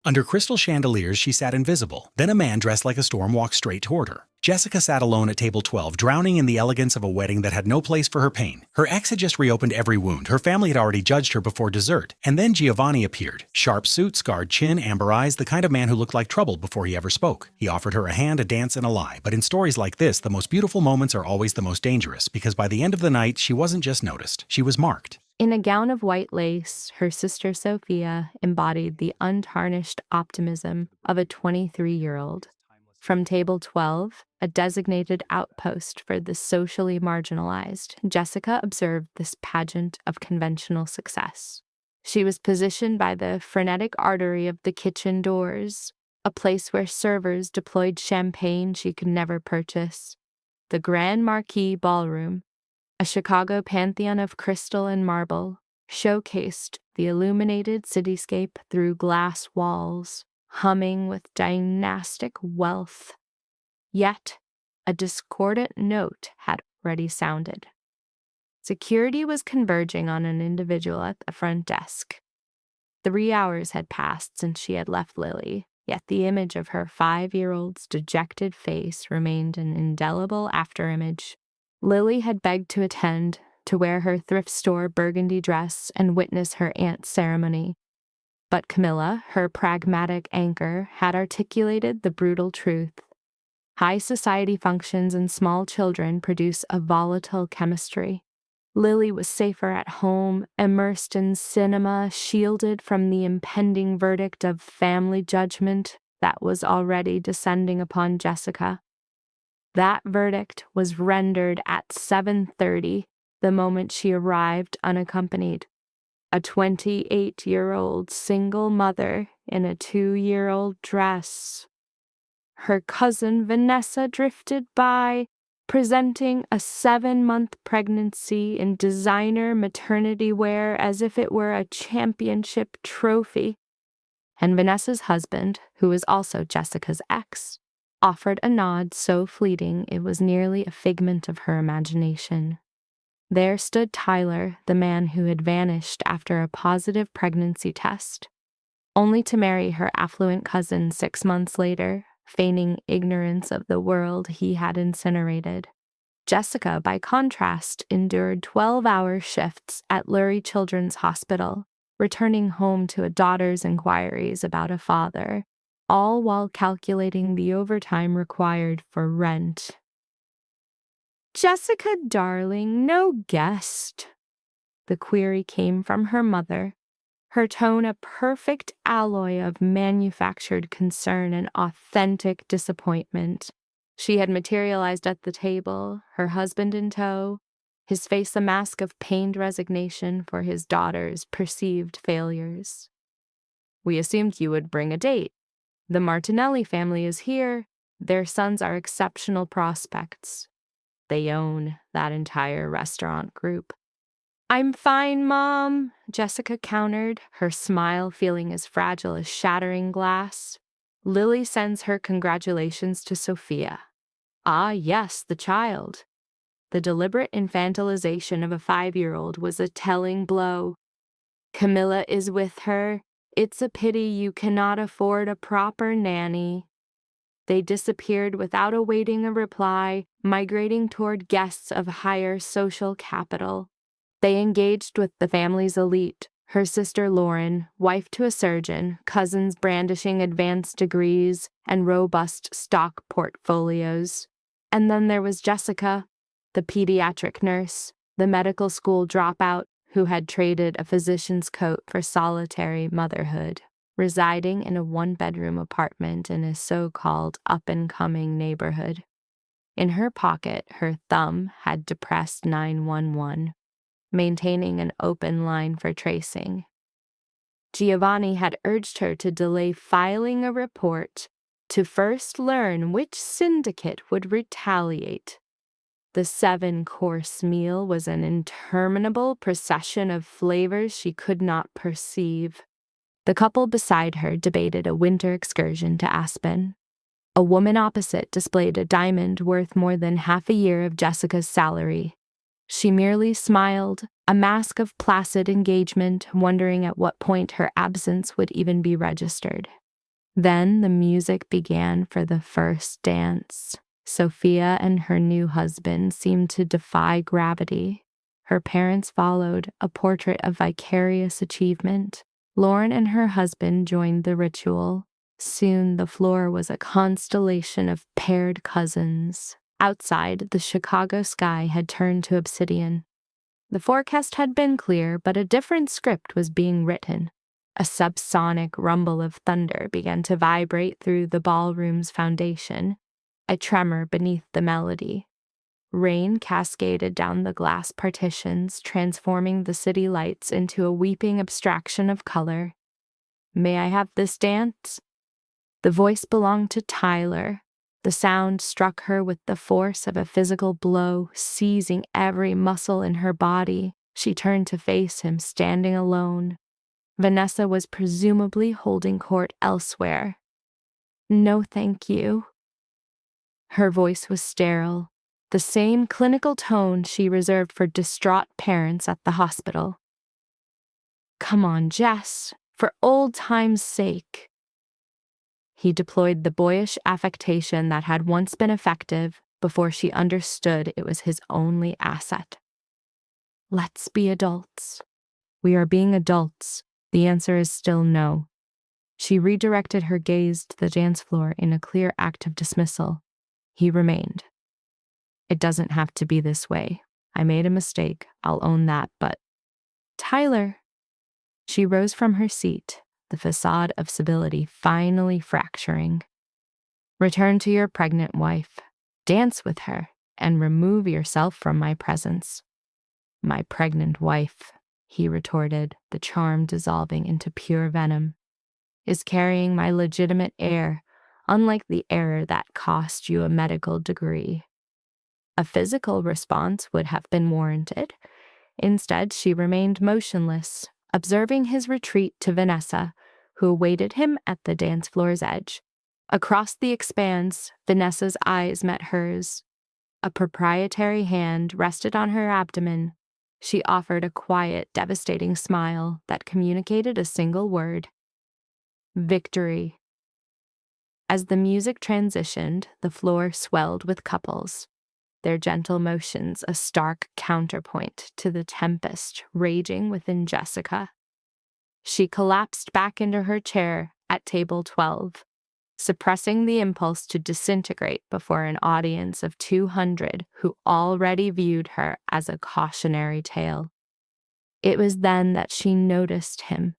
Under crystal chandeliers, she sat invisible. Then a man dressed like a storm walked straight toward her. Jessica sat alone at table 12, drowning in the elegance of a wedding that had no place for her pain. Her ex had just reopened every wound. Her family had already judged her before dessert. And then Giovanni appeared. Sharp suit, scarred chin, amber eyes, the kind of man who looked like trouble before he ever spoke. He offered her a hand, a dance, and a lie. But in stories like this, the most beautiful moments are always the most dangerous, because by the end of the night, she wasn't just noticed, she was marked. In a gown of white lace, her sister Sophia embodied the untarnished optimism of a 23-year-old. From table 12, a designated outpost for the socially marginalized, Jessica observed this pageant of conventional success. She was positioned by the frenetic artery of the kitchen doors, a place where servers deployed champagne she could never purchase. The Grand Marquis Ballroom, a Chicago pantheon of crystal and marble, showcased the illuminated cityscape through glass walls, humming with dynastic wealth. Yet, a discordant note had already sounded. Security was converging on an individual at the front desk. 3 hours had passed since she had left Lily, yet the image of her 5-year-old's dejected face remained an indelible afterimage. Lily had begged to attend, to wear her thrift store burgundy dress and witness her aunt's ceremony. But Camilla, her pragmatic anchor, had articulated the brutal truth. High society functions and small children produce a volatile chemistry. Lily was safer at home, immersed in cinema, shielded from the impending verdict of family judgment that was already descending upon Jessica. That verdict was rendered at 7:30, the moment she arrived unaccompanied. A 28-year-old single mother in a 2-year-old dress. Her cousin Vanessa drifted by, presenting a 7-month pregnancy in designer maternity wear as if it were a championship trophy. And Vanessa's husband, who was also Jessica's ex, offered a nod so fleeting it was nearly a figment of her imagination. There stood Tyler, the man who had vanished after a positive pregnancy test, only to marry her affluent cousin 6 months later, feigning ignorance of the world he had incinerated. Jessica, by contrast, endured 12-hour shifts at Lurie Children's Hospital, returning home to a daughter's inquiries about a father, all while calculating the overtime required for rent. "Jessica, darling, no guest." The query came from her mother, her tone a perfect alloy of manufactured concern and authentic disappointment. She had materialized at the table, her husband in tow, his face a mask of pained resignation for his daughter's perceived failures. "We assumed you would bring a date. The Martinelli family is here. Their sons are exceptional prospects. They own that entire restaurant group." "I'm fine, Mom," Jessica countered, her smile feeling as fragile as shattering glass. "Lily sends her congratulations to Sophia." Ah, yes, the child. The deliberate infantilization of a 5-year-old was a telling blow. "Camilla is with her. It's a pity you cannot afford a proper nanny." They disappeared without awaiting a reply, migrating toward guests of higher social capital. They engaged with the family's elite, her sister Lauren, wife to a surgeon, cousins brandishing advanced degrees and robust stock portfolios. And then there was Jessica, the pediatric nurse, the medical school dropout who had traded a physician's coat for solitary motherhood, residing in a 1-bedroom apartment in a so-called up-and-coming neighborhood. In her pocket, her thumb had depressed 911. Maintaining an open line for tracing. Giovanni had urged her to delay filing a report to first learn which syndicate would retaliate. The 7-course meal was an interminable procession of flavors she could not perceive. The couple beside her debated a winter excursion to Aspen. A woman opposite displayed a diamond worth more than half a year of Jessica's salary. She merely smiled, a mask of placid engagement, wondering at what point her absence would even be registered. Then the music began for the first dance. Sophia and her new husband seemed to defy gravity. Her parents followed, a portrait of vicarious achievement. Lauren and her husband joined the ritual. Soon the floor was a constellation of paired cousins. Outside, the Chicago sky had turned to obsidian. The forecast had been clear, but a different script was being written. A subsonic rumble of thunder began to vibrate through the ballroom's foundation, a tremor beneath the melody. Rain cascaded down the glass partitions, transforming the city lights into a weeping abstraction of color. "May I have this dance?" The voice belonged to Tyler. The sound struck her with the force of a physical blow, seizing every muscle in her body. She turned to face him, standing alone. Vanessa was presumably holding court elsewhere. "No, thank you." Her voice was sterile, the same clinical tone she reserved for distraught parents at the hospital. "Come on, Jess, for old time's sake." He deployed the boyish affectation that had once been effective before she understood it was his only asset. "Let's be adults." "We are being adults." The answer is still no. She redirected her gaze to the dance floor in a clear act of dismissal. He remained. "It doesn't have to be this way. I made a mistake, I'll own that, but—" "Tyler." She rose from her seat, the facade of civility finally fracturing. "Return to your pregnant wife, dance with her, and remove yourself from my presence." "My pregnant wife," he retorted, the charm dissolving into pure venom, "is carrying my legitimate heir, unlike the error that cost you a medical degree." A physical response would have been warranted. Instead, she remained motionless, observing his retreat to Vanessa, who awaited him at the dance floor's edge. Across the expanse, Vanessa's eyes met hers. A proprietary hand rested on her abdomen. She offered a quiet, devastating smile that communicated a single word: victory. As the music transitioned, the floor swelled with couples, their gentle motions a stark counterpoint to the tempest raging within Jessica. She collapsed back into her chair at table 12, suppressing the impulse to disintegrate before an audience of 200 who already viewed her as a cautionary tale. It was then that she noticed him.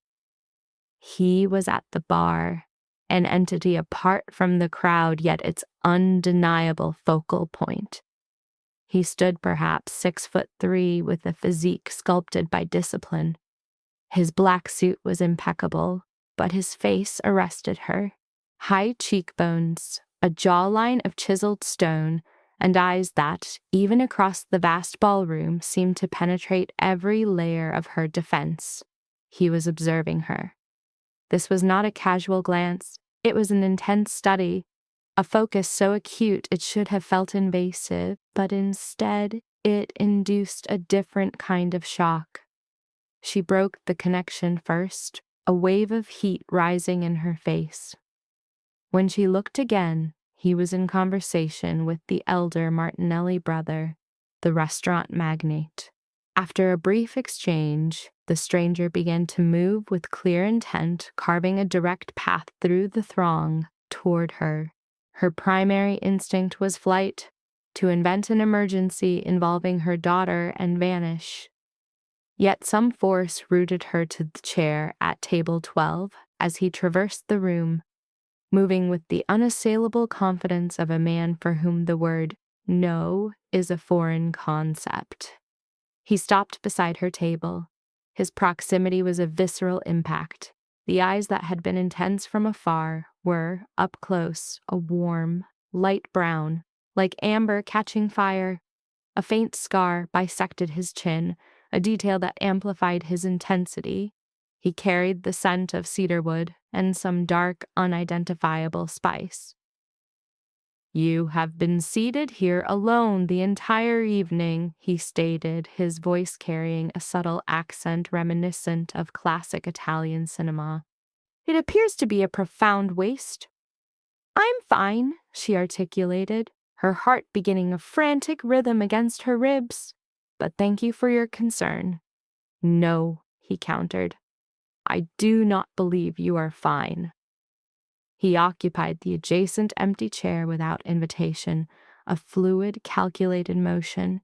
He was at the bar, an entity apart from the crowd, yet its undeniable focal point. He stood perhaps 6'3" with a physique sculpted by discipline. His black suit was impeccable, but his face arrested her. High cheekbones, a jawline of chiseled stone, and eyes that, even across the vast ballroom, seemed to penetrate every layer of her defense. He was observing her. This was not a casual glance. It was an intense study, a focus so acute it should have felt invasive, but instead it induced a different kind of shock. She broke the connection first, a wave of heat rising in her face. When she looked again, he was in conversation with the elder Martinelli brother, the restaurant magnate. After a brief exchange, the stranger began to move with clear intent, carving a direct path through the throng toward her. Her primary instinct was flight, to invent an emergency involving her daughter and vanish. Yet some force rooted her to the chair at table 12 as he traversed the room, moving with the unassailable confidence of a man for whom the word no is a foreign concept. He stopped beside her table. His proximity was a visceral impact. The eyes that had been intense from afar were, up close, a warm, light brown, like amber catching fire. A faint scar bisected his chin, a detail that amplified his intensity. He carried the scent of cedarwood and some dark, unidentifiable spice. "You have been seated here alone the entire evening," he stated, his voice carrying a subtle accent reminiscent of classic Italian cinema. It appears to be a profound waste. I'm fine, she articulated, her heart beginning a frantic rhythm against her ribs. But thank you for your concern. No, he countered. I do not believe you are fine. He occupied the adjacent empty chair without invitation, a fluid, calculated motion.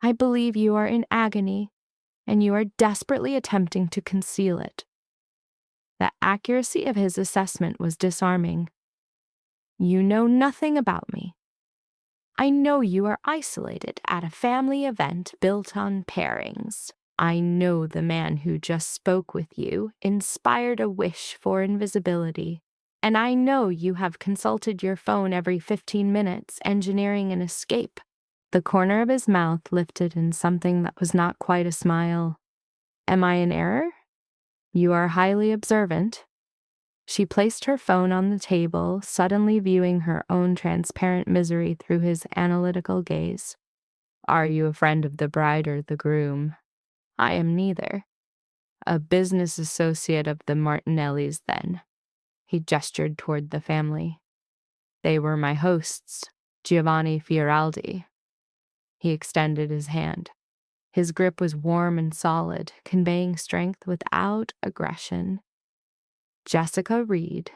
I believe you are in agony, and you are desperately attempting to conceal it. The accuracy of his assessment was disarming. You know nothing about me. I know you are isolated at a family event built on pairings. I know the man who just spoke with you inspired a wish for invisibility. And I know you have consulted your phone every 15 minutes, engineering an escape. The corner of his mouth lifted in something that was not quite a smile. Am I in error? You are highly observant. She placed her phone on the table, suddenly viewing her own transparent misery through his analytical gaze. Are you a friend of the bride or the groom? I am neither. A business associate of the Martinellis, then. He gestured toward the family. They were my hosts, Giovanni Fioraldi. He extended his hand. His grip was warm and solid, conveying strength without aggression. Jessica Reed.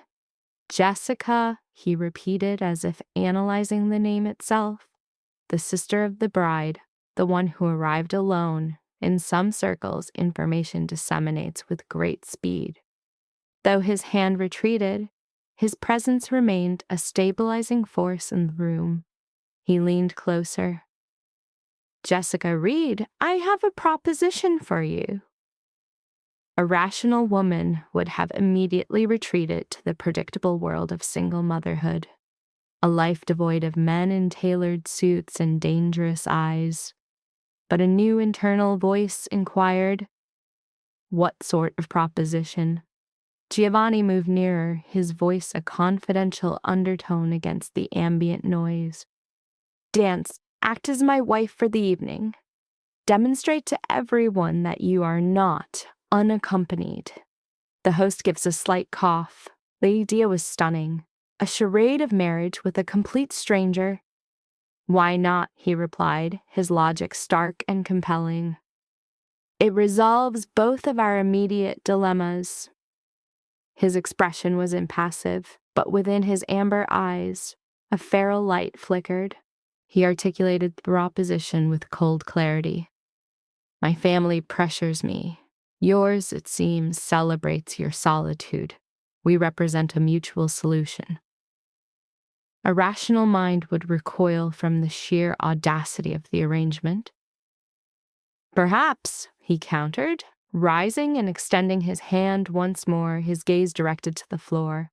Jessica, he repeated as if analyzing the name itself. The sister of the bride, the one who arrived alone. In some circles, information disseminates with great speed. Though his hand retreated, his presence remained a stabilizing force in the room. He leaned closer. Jessica Reed, I have a proposition for you. A rational woman would have immediately retreated to the predictable world of single motherhood, a life devoid of men in tailored suits and dangerous eyes. But a new internal voice inquired, what sort of proposition? Giovanni moved nearer, his voice a confidential undertone against the ambient noise. Dance, act as my wife for the evening. Demonstrate to everyone that you are not unaccompanied. The host gives a slight cough. The idea was stunning. A charade of marriage with a complete stranger. Why not, he replied, his logic stark and compelling. It resolves both of our immediate dilemmas. His expression was impassive, but within his amber eyes, a feral light flickered. He articulated the proposition with cold clarity. My family pressures me. Yours, it seems, celebrates your solitude. We represent a mutual solution. A rational mind would recoil from the sheer audacity of the arrangement. Perhaps, he countered, rising and extending his hand once more, his gaze directed to the floor.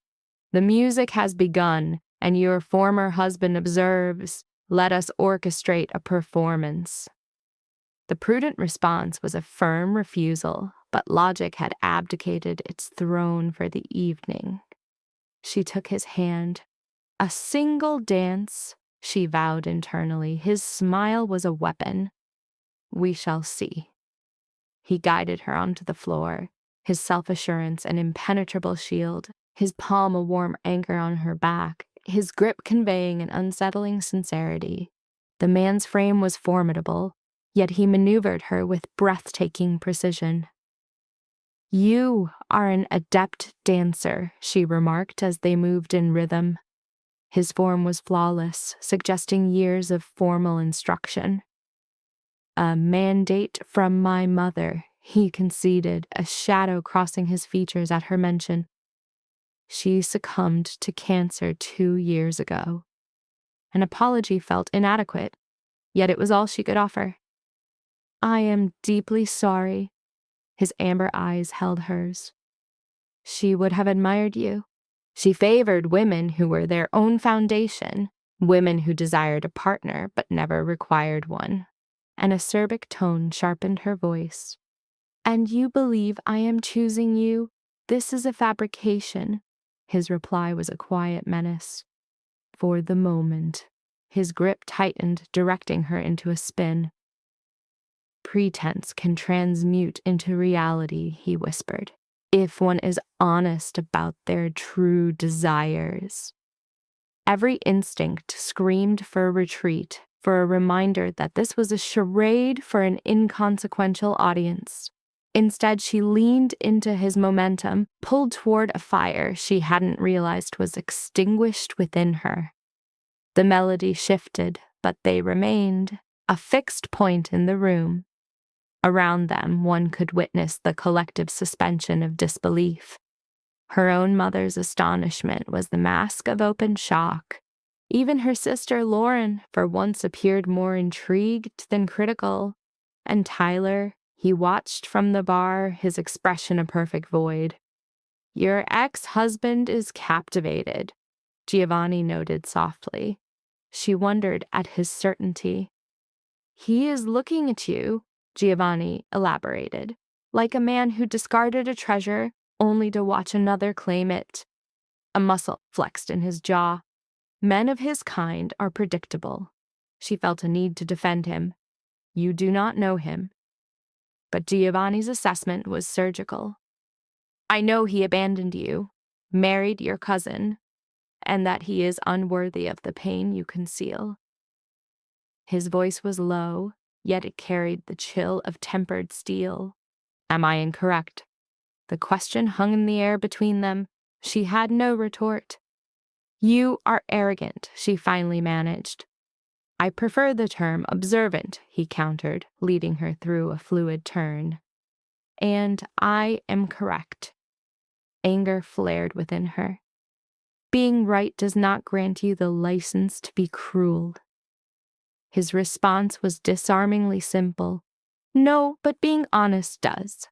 The music has begun, and your former husband observes. Let us orchestrate a performance. The prudent response was a firm refusal, but logic had abdicated its throne for the evening. She took his hand. A single dance, she vowed internally. His smile was a weapon. We shall see. He guided her onto the floor, his self-assurance an impenetrable shield, his palm a warm anchor on her back, his grip conveying an unsettling sincerity. The man's frame was formidable, yet he maneuvered her with breathtaking precision. You are an adept dancer, she remarked as they moved in rhythm. His form was flawless, suggesting years of formal instruction. A mandate from my mother, he conceded, a shadow crossing his features at her mention. She succumbed to cancer 2 years ago. An apology felt inadequate, yet it was all she could offer. I am deeply sorry. His amber eyes held hers. She would have admired you. She favored women who were their own foundation, women who desired a partner but never required one. An acerbic tone sharpened her voice. And you believe I am choosing you? This is a fabrication. His reply was a quiet menace. For the moment. His grip tightened, directing her into a spin. Pretense can transmute into reality, he whispered. if one is honest about their true desires. Every instinct screamed for a retreat, for a reminder that this was a charade for an inconsequential audience. Instead, she leaned into his momentum, pulled toward a fire she hadn't realized was extinguished within her. The melody shifted, but they remained, a fixed point in the room. Around them, one could witness the collective suspension of disbelief. Her own mother's astonishment was the mask of open shock. Even her sister Lauren, for once, appeared more intrigued than critical. And Tyler, he watched from the bar, his expression a perfect void. "Your ex-husband is captivated," Giovanni noted softly. She wondered at his certainty. "He is looking at you," Giovanni elaborated, "like a man who discarded a treasure only to watch another claim it." A muscle flexed in his jaw. Men of his kind are predictable. She felt a need to defend him. "You do not know him." But Giovanni's assessment was surgical. "I know he abandoned you, married your cousin, and that he is unworthy of the pain you conceal." His voice was low, yet it carried the chill of tempered steel. Am I incorrect? The question hung in the air between them. She had no retort. "You are arrogant," she finally managed. "I prefer the term observant," he countered, leading her through a fluid turn. "And I am correct." Anger flared within her. Being right does not grant you the license to be cruel. His response was disarmingly simple. "No, but being honest does."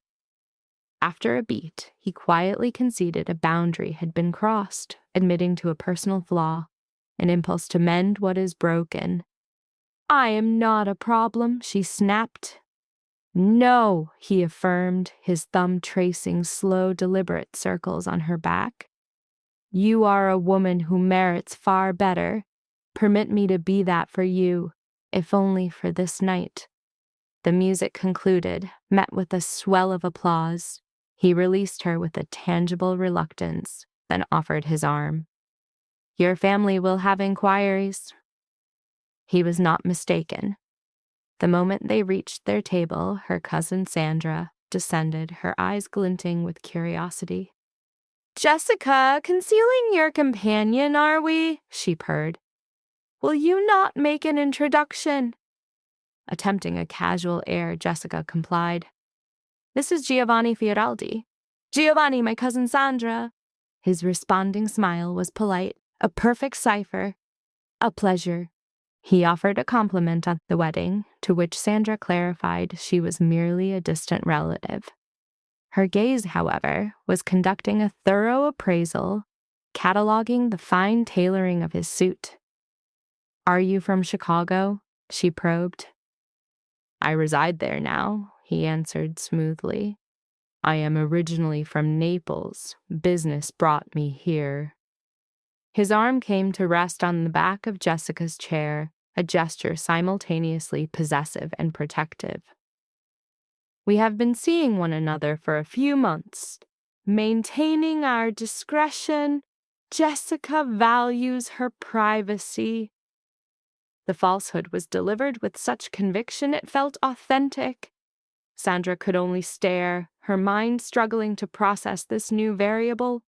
After a beat, he quietly conceded a boundary had been crossed, admitting to a personal flaw, an impulse to mend what is broken. "I am not a problem," she snapped. "No," he affirmed, his thumb tracing slow, deliberate circles on her back. "You are a woman who merits far better. Permit me to be that for you, if only for this night." The music concluded, met with a swell of applause. He released her with a tangible reluctance, then offered his arm. "Your family will have inquiries." He was not mistaken. The moment they reached their table, her cousin Sandra descended, her eyes glinting with curiosity. "Jessica, concealing your companion, are we?" she purred. "Will you not make an introduction?" Attempting a casual air, Jessica complied. "This is Giovanni Fioraldi." "Giovanni, my cousin Sandra." His responding smile was polite, a perfect cipher. "A pleasure." He offered a compliment at the wedding, to which Sandra clarified she was merely a distant relative. Her gaze, however, was conducting a thorough appraisal, cataloging the fine tailoring of his suit. "Are you from Chicago?" she probed. "I reside there now," he answered smoothly. "I am originally from Naples. Business brought me here." His arm came to rest on the back of Jessica's chair, a gesture simultaneously possessive and protective. "We have been seeing one another for a few months, maintaining our discretion. Jessica values her privacy." The falsehood was delivered with such conviction it felt authentic. Sandra could only stare, her mind struggling to process this new variable.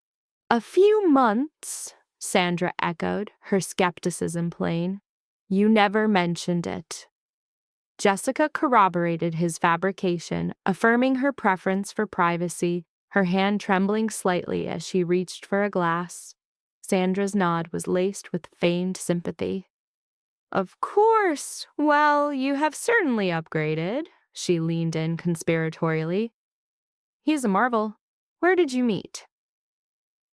"A few months," Sandra echoed, her skepticism plain. "You never mentioned it." Jessica corroborated his fabrication, affirming her preference for privacy, her hand trembling slightly as she reached for a glass. Sandra's nod was laced with feigned sympathy. "Of course. Well, you have certainly upgraded." She leaned in conspiratorially. "He's a marvel. Where did you meet?"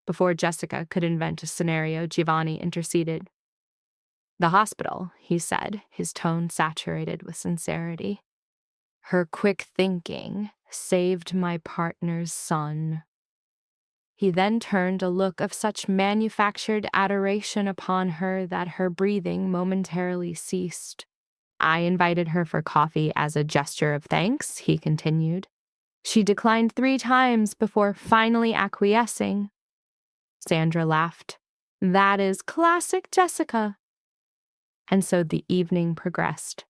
Before Jessica could invent a scenario, Giovanni interceded. "The hospital," he said, his tone saturated with sincerity. "Her quick thinking saved my partner's son." He then turned a look of such manufactured adoration upon her that her breathing momentarily ceased. "I invited her for coffee as a gesture of thanks," he continued. She declined 3 times before finally acquiescing. Sandra laughed. That is classic Jessica. And so the evening progressed.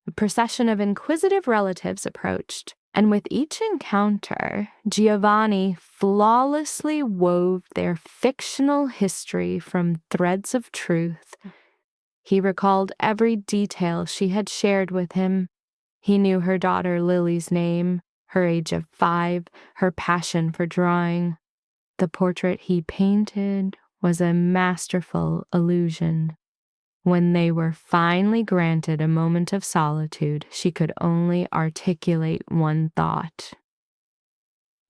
A procession of inquisitive relatives approached, and with each encounter, Giovanni flawlessly wove their fictional history from threads of truth. He recalled every detail she had shared with him. He knew her daughter Lily's name, her age of 5, her passion for drawing. The portrait he painted was a masterful illusion. When they were finally granted a moment of solitude, she could only articulate one thought.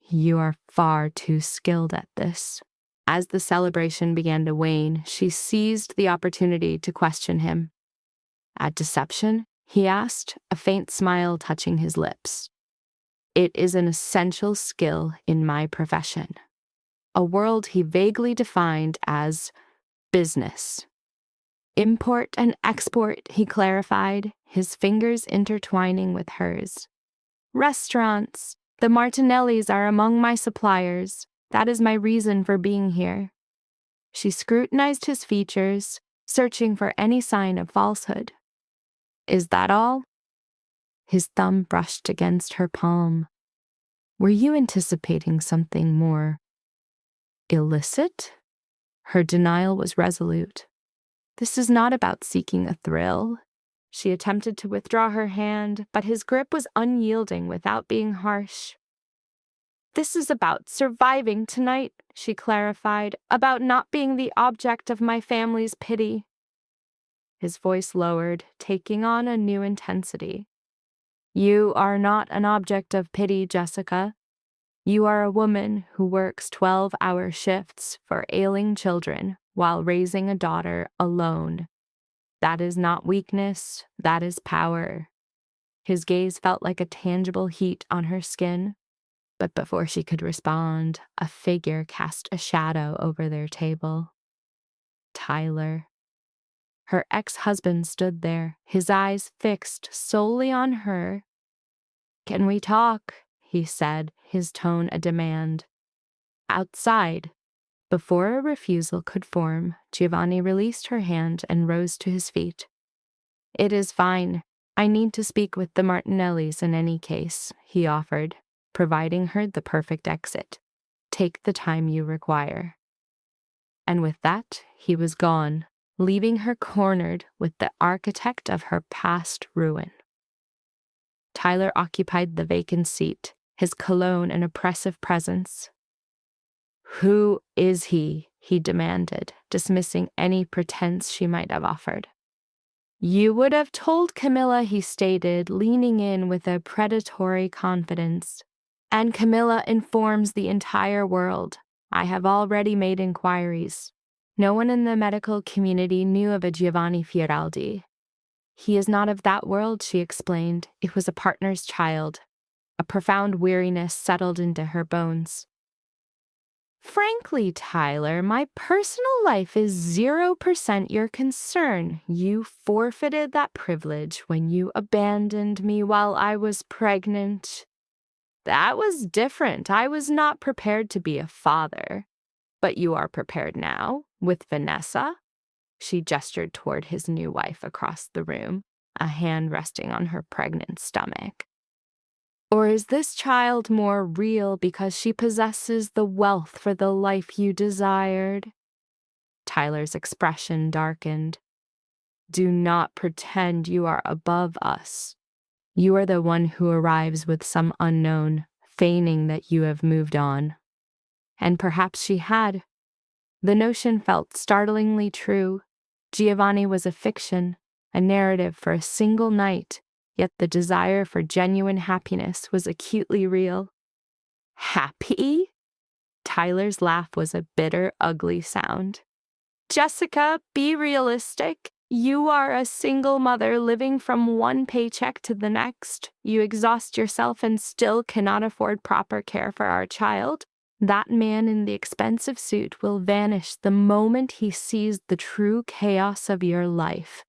You are far too skilled at this. As the celebration began to wane, she seized the opportunity to question him. At deception? He asked, a faint smile touching his lips. It is an essential skill in my profession. A world he vaguely defined as business. Import and export, he clarified, his fingers intertwining with hers. Restaurants. The Martinellis are among my suppliers. That is my reason for being here. She scrutinized his features, searching for any sign of falsehood. Is that all? His thumb brushed against her palm. Were you anticipating something more illicit? Her denial was resolute. This is not about seeking a thrill. She attempted to withdraw her hand, but his grip was unyielding without being harsh. This is about surviving tonight, she clarified, about not being the object of my family's pity. His voice lowered, taking on a new intensity. You are not an object of pity, Jessica. You are a woman who works 12-hour shifts for ailing children while raising a daughter alone. That is not weakness, that is power. His gaze felt like a tangible heat on her skin, but before she could respond, a figure cast a shadow over their table. Tyler. Her ex-husband stood there, his eyes fixed solely on her. Can we talk? He said, his tone a demand. Outside. Before a refusal could form, Giovanni released her hand and rose to his feet. It is fine. I need to speak with the Martinellis in any case, he offered, providing her the perfect exit. Take the time you require. And with that, he was gone, leaving her cornered with the architect of her past ruin. Tyler occupied the vacant seat, his cologne an oppressive presence. Who is he? He demanded, dismissing any pretense she might have offered. You would have told Camilla, he stated, leaning in with a predatory confidence. And Camilla informs the entire world. I have already made inquiries. No one in the medical community knew of a Giovanni Fioraldi. He is not of that world, she explained. It was a partner's child. A profound weariness settled into her bones. Frankly, Tyler, my personal life is 0% your concern. You forfeited that privilege when you abandoned me while I was pregnant. That was different. I was not prepared to be a father. But you are prepared now, with Vanessa? She gestured toward his new wife across the room, a hand resting on her pregnant stomach. Or is this child more real because she possesses the wealth for the life you desired? Tyler's expression darkened. Do not pretend you are above us. You are the one who arrives with some unknown, feigning that you have moved on. And perhaps she had. The notion felt startlingly true. Giovanni was a fiction, a narrative for a single night. Yet the desire for genuine happiness was acutely real. Happy? Tyler's laugh was a bitter, ugly sound. Jessica, be realistic. You are a single mother living from one paycheck to the next. You exhaust yourself and still cannot afford proper care for our child. That man in the expensive suit will vanish the moment he sees the true chaos of your life.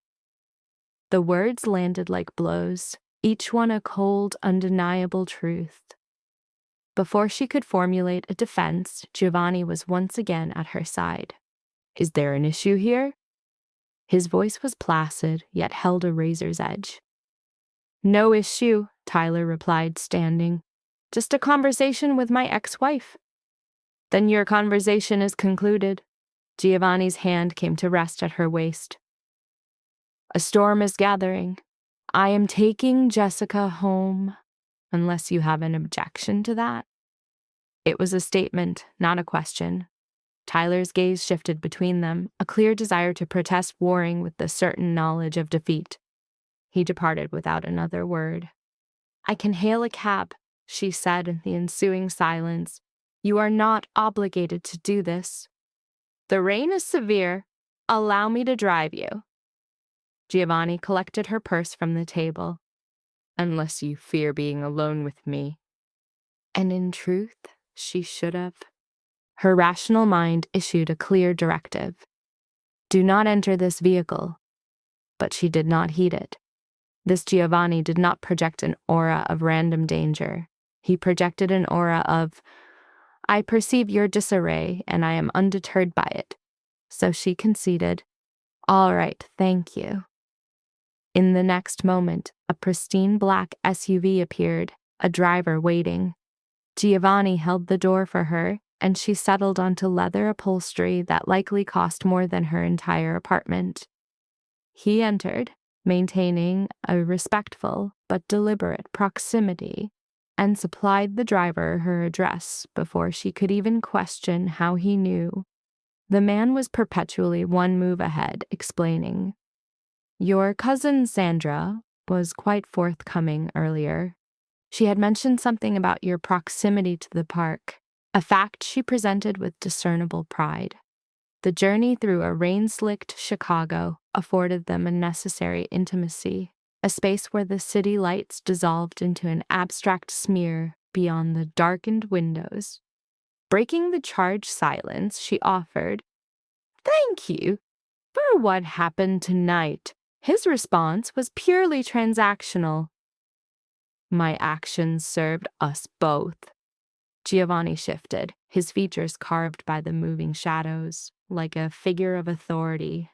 The words landed like blows, each one a cold, undeniable truth. Before she could formulate a defense, Giovanni was once again at her side. "Is there an issue here?" His voice was placid, yet held a razor's edge. "No issue," Tyler replied, standing. "Just a conversation with my ex-wife." "Then your conversation is concluded." Giovanni's hand came to rest at her waist. "A storm is gathering. I am taking Jessica home, unless you have an objection to that." It was a statement, not a question. Tyler's gaze shifted between them, a clear desire to protest warring with the certain knowledge of defeat. He departed without another word. "I can hail a cab," she said in the ensuing silence. "You are not obligated to do this." "The rain is severe. Allow me to drive you." Giovanni collected her purse from the table. "Unless you fear being alone with me." And in truth, she should have. Her rational mind issued a clear directive. "Do not enter this vehicle." But she did not heed it. This Giovanni did not project an aura of random danger. He projected an aura of, "I perceive your disarray, and I am undeterred by it." So she conceded, "All right, thank you." In the next moment, a pristine black SUV appeared, a driver waiting. Giovanni held the door for her, and she settled onto leather upholstery that likely cost more than her entire apartment. He entered, maintaining a respectful but deliberate proximity, and supplied the driver her address before she could even question how he knew. The man was perpetually one move ahead, explaining, "Your cousin Sandra was quite forthcoming earlier. She had mentioned something about your proximity to the park, a fact she presented with discernible pride. The journey through a rain-slicked Chicago afforded them a necessary intimacy, a space where the city lights dissolved into an abstract smear beyond the darkened windows." Breaking the charged silence, she offered, "Thank you for what happened tonight." His response was purely transactional. "My actions served us both." Giovanni shifted, his features carved by the moving shadows, like a figure of authority.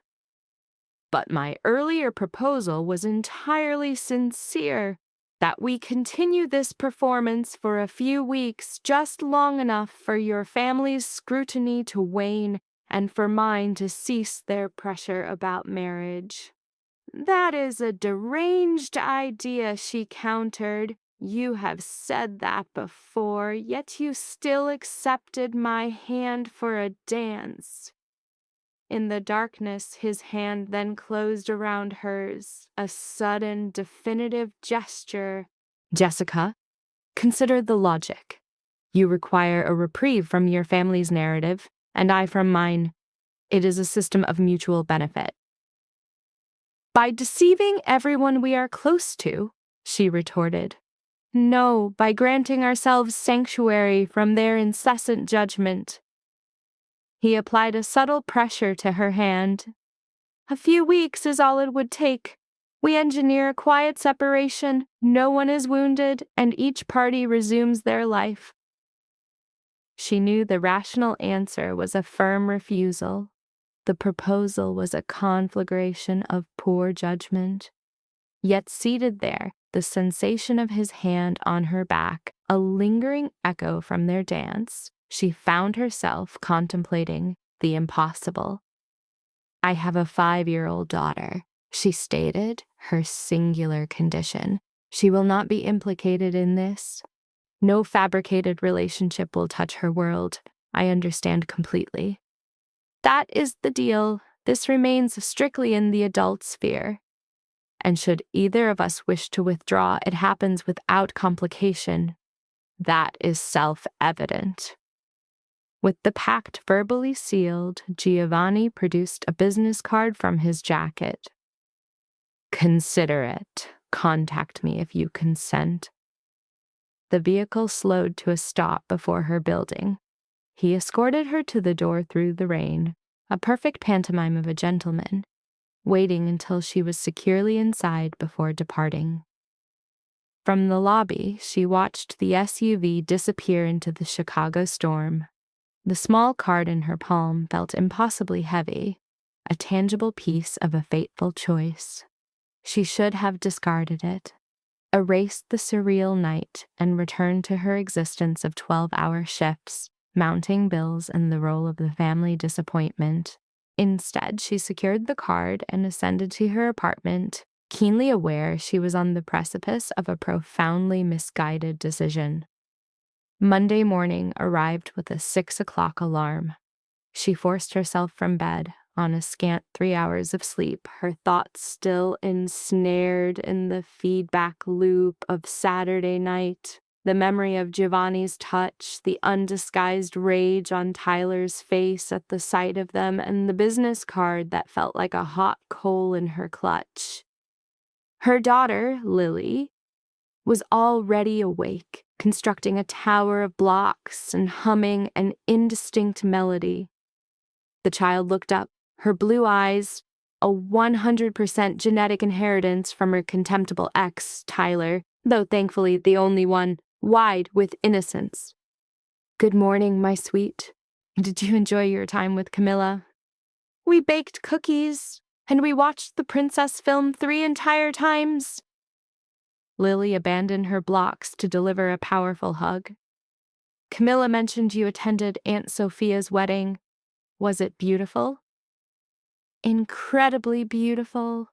"But my earlier proposal was entirely sincere, that we continue this performance for a few weeks, just long enough for your family's scrutiny to wane and for mine to cease their pressure about marriage." "That is a deranged idea," she countered. "You have said that before, yet you still accepted my hand for a dance." In the darkness, his hand then closed around hers, a sudden, definitive gesture. "Jessica, consider the logic. You require a reprieve from your family's narrative, and I from mine. It is a system of mutual benefit." "By deceiving everyone we are close to," she retorted. "No, by granting ourselves sanctuary from their incessant judgment." He applied a subtle pressure to her hand. "A few weeks is all it would take. We engineer a quiet separation, no one is wounded, and each party resumes their life." She knew the rational answer was a firm refusal. The proposal was a conflagration of poor judgment. Yet seated there, the sensation of his hand on her back, a lingering echo from their dance, she found herself contemplating the impossible. "I have a 5-year-old daughter," she stated, her singular condition. "She will not be implicated in this. No fabricated relationship will touch her world. I understand completely." "That is the deal. This remains strictly in the adult sphere. And should either of us wish to withdraw, it happens without complication. That is self-evident." With the pact verbally sealed, Giovanni produced a business card from his jacket. "Consider it. Contact me if you consent." The vehicle slowed to a stop before her building. He escorted her to the door through the rain, a perfect pantomime of a gentleman, waiting until she was securely inside before departing. From the lobby, she watched the SUV disappear into the Chicago storm. The small card in her palm felt impossibly heavy, a tangible piece of a fateful choice. She should have discarded it, erased the surreal night, and returned to her existence of 12-hour shifts, mounting bills and the role of the family disappointment. Instead, she secured the card and ascended to her apartment, keenly aware she was on the precipice of a profoundly misguided decision. Monday morning arrived with a 6 o'clock alarm. She forced herself from bed on a scant 3 hours of sleep, her thoughts still ensnared in the feedback loop of Saturday night. The memory of Giovanni's touch, the undisguised rage on Tyler's face at the sight of them, and the business card that felt like a hot coal in her clutch. Her daughter, Lily, was already awake, constructing a tower of blocks and humming an indistinct melody. The child looked up, her blue eyes, a 100% genetic inheritance from her contemptible ex, Tyler, though thankfully the only one, wide with innocence. "Good morning, my sweet. Did you enjoy your time with Camilla?" "We baked cookies, and we watched the princess film 3 entire times." Lily abandoned her blocks to deliver a powerful hug. "Camilla mentioned you attended Aunt Sophia's wedding. Was it beautiful?" "Incredibly beautiful."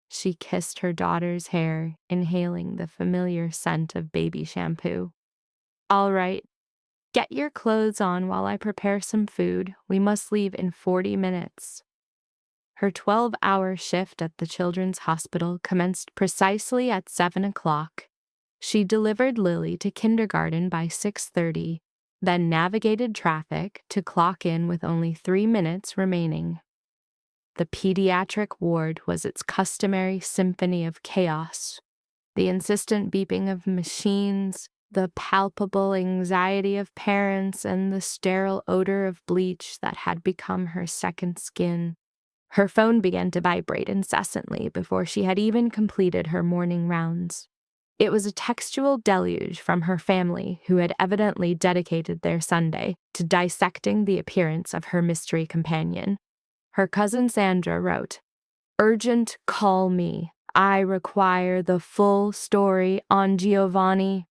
She kissed her daughter's hair, inhaling the familiar scent of baby shampoo. "All right, get your clothes on while I prepare some food. We must leave in 40 minutes. Her 12-hour shift at the Children's Hospital commenced precisely at 7 o'clock. She delivered Lily to kindergarten by 6:30, then navigated traffic to clock in with only 3 minutes remaining. The pediatric ward was its customary symphony of chaos. The insistent beeping of machines, the palpable anxiety of parents, and the sterile odor of bleach that had become her second skin. Her phone began to vibrate incessantly before she had even completed her morning rounds. It was a textual deluge from her family, who had evidently dedicated their Sunday to dissecting the appearance of her mystery companion. Her cousin Sandra wrote, "Urgent, call me. I require the full story on Giovanni."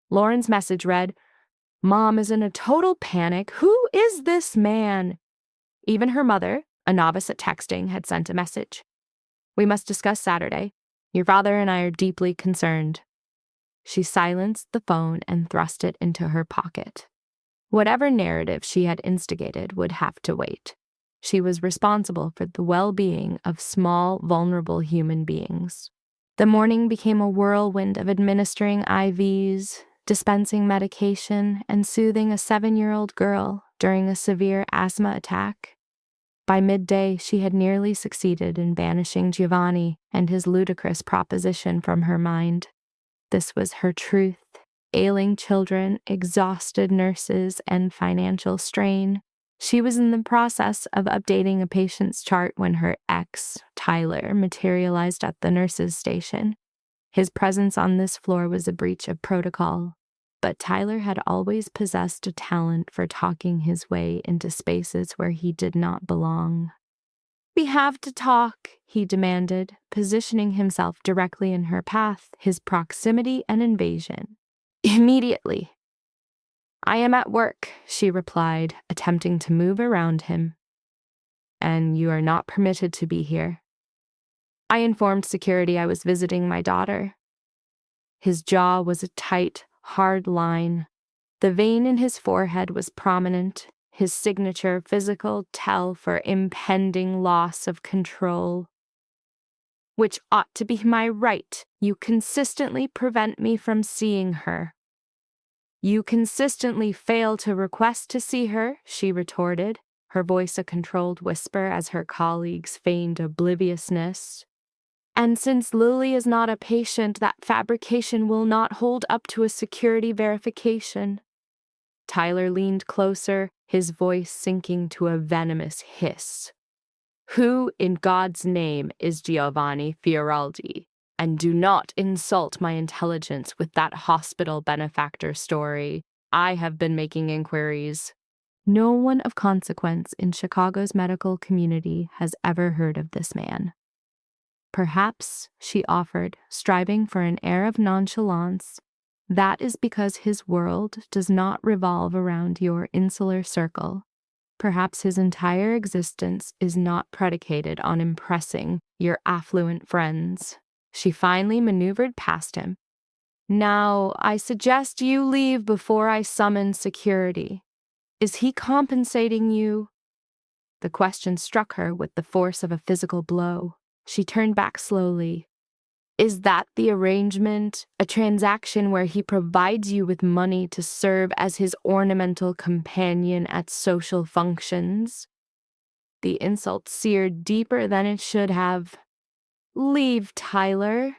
Lauren's message read, "Mom is in a total panic. Who is this man?" Even her mother, a novice at texting, had sent a message. "We must discuss Saturday. Your father and I are deeply concerned." She silenced the phone and thrust it into her pocket. Whatever narrative she had instigated would have to wait. She was responsible for the well-being of small, vulnerable human beings. The morning became a whirlwind of administering IVs, dispensing medication, and soothing a 7-year-old girl during a severe asthma attack. By midday, she had nearly succeeded in banishing Giovanni and his ludicrous proposition from her mind. This was her truth: ailing children, exhausted nurses, and financial strain. She was in the process of updating a patient's chart when her ex, Tyler, materialized at the nurse's station. His presence on this floor was a breach of protocol, but Tyler had always possessed a talent for talking his way into spaces where he did not belong. "We have to talk," he demanded, positioning himself directly in her path, his proximity an invasion. "Immediately." "I am at work," she replied, attempting to move around him. "And you are not permitted to be here." "I informed security I was visiting my daughter." His jaw was a tight, hard line. The vein in his forehead was prominent, his signature physical tell for impending loss of control. "Which ought to be my right. You consistently prevent me from seeing her." "You consistently fail to request to see her," she retorted, her voice a controlled whisper as her colleagues feigned obliviousness. "And since Lily is not a patient, that fabrication will not hold up to a security verification." Tyler leaned closer, his voice sinking to a venomous hiss. "Who, in God's name, is Giovanni Fioraldi? And do not insult my intelligence with that hospital benefactor story. I have been making inquiries. No one of consequence in Chicago's medical community has ever heard of this man. Perhaps, she offered, striving for an air of nonchalance, that is because his world does not revolve around your insular circle. Perhaps his entire existence is not predicated on impressing your affluent friends. She finally maneuvered past him. Now, I suggest you leave before I summon security. Is he compensating you? The question struck her with the force of a physical blow. She turned back slowly. Is that the arrangement? A transaction where he provides you with money to serve as his ornamental companion at social functions? The insult seared deeper than it should have. Leave, Tyler.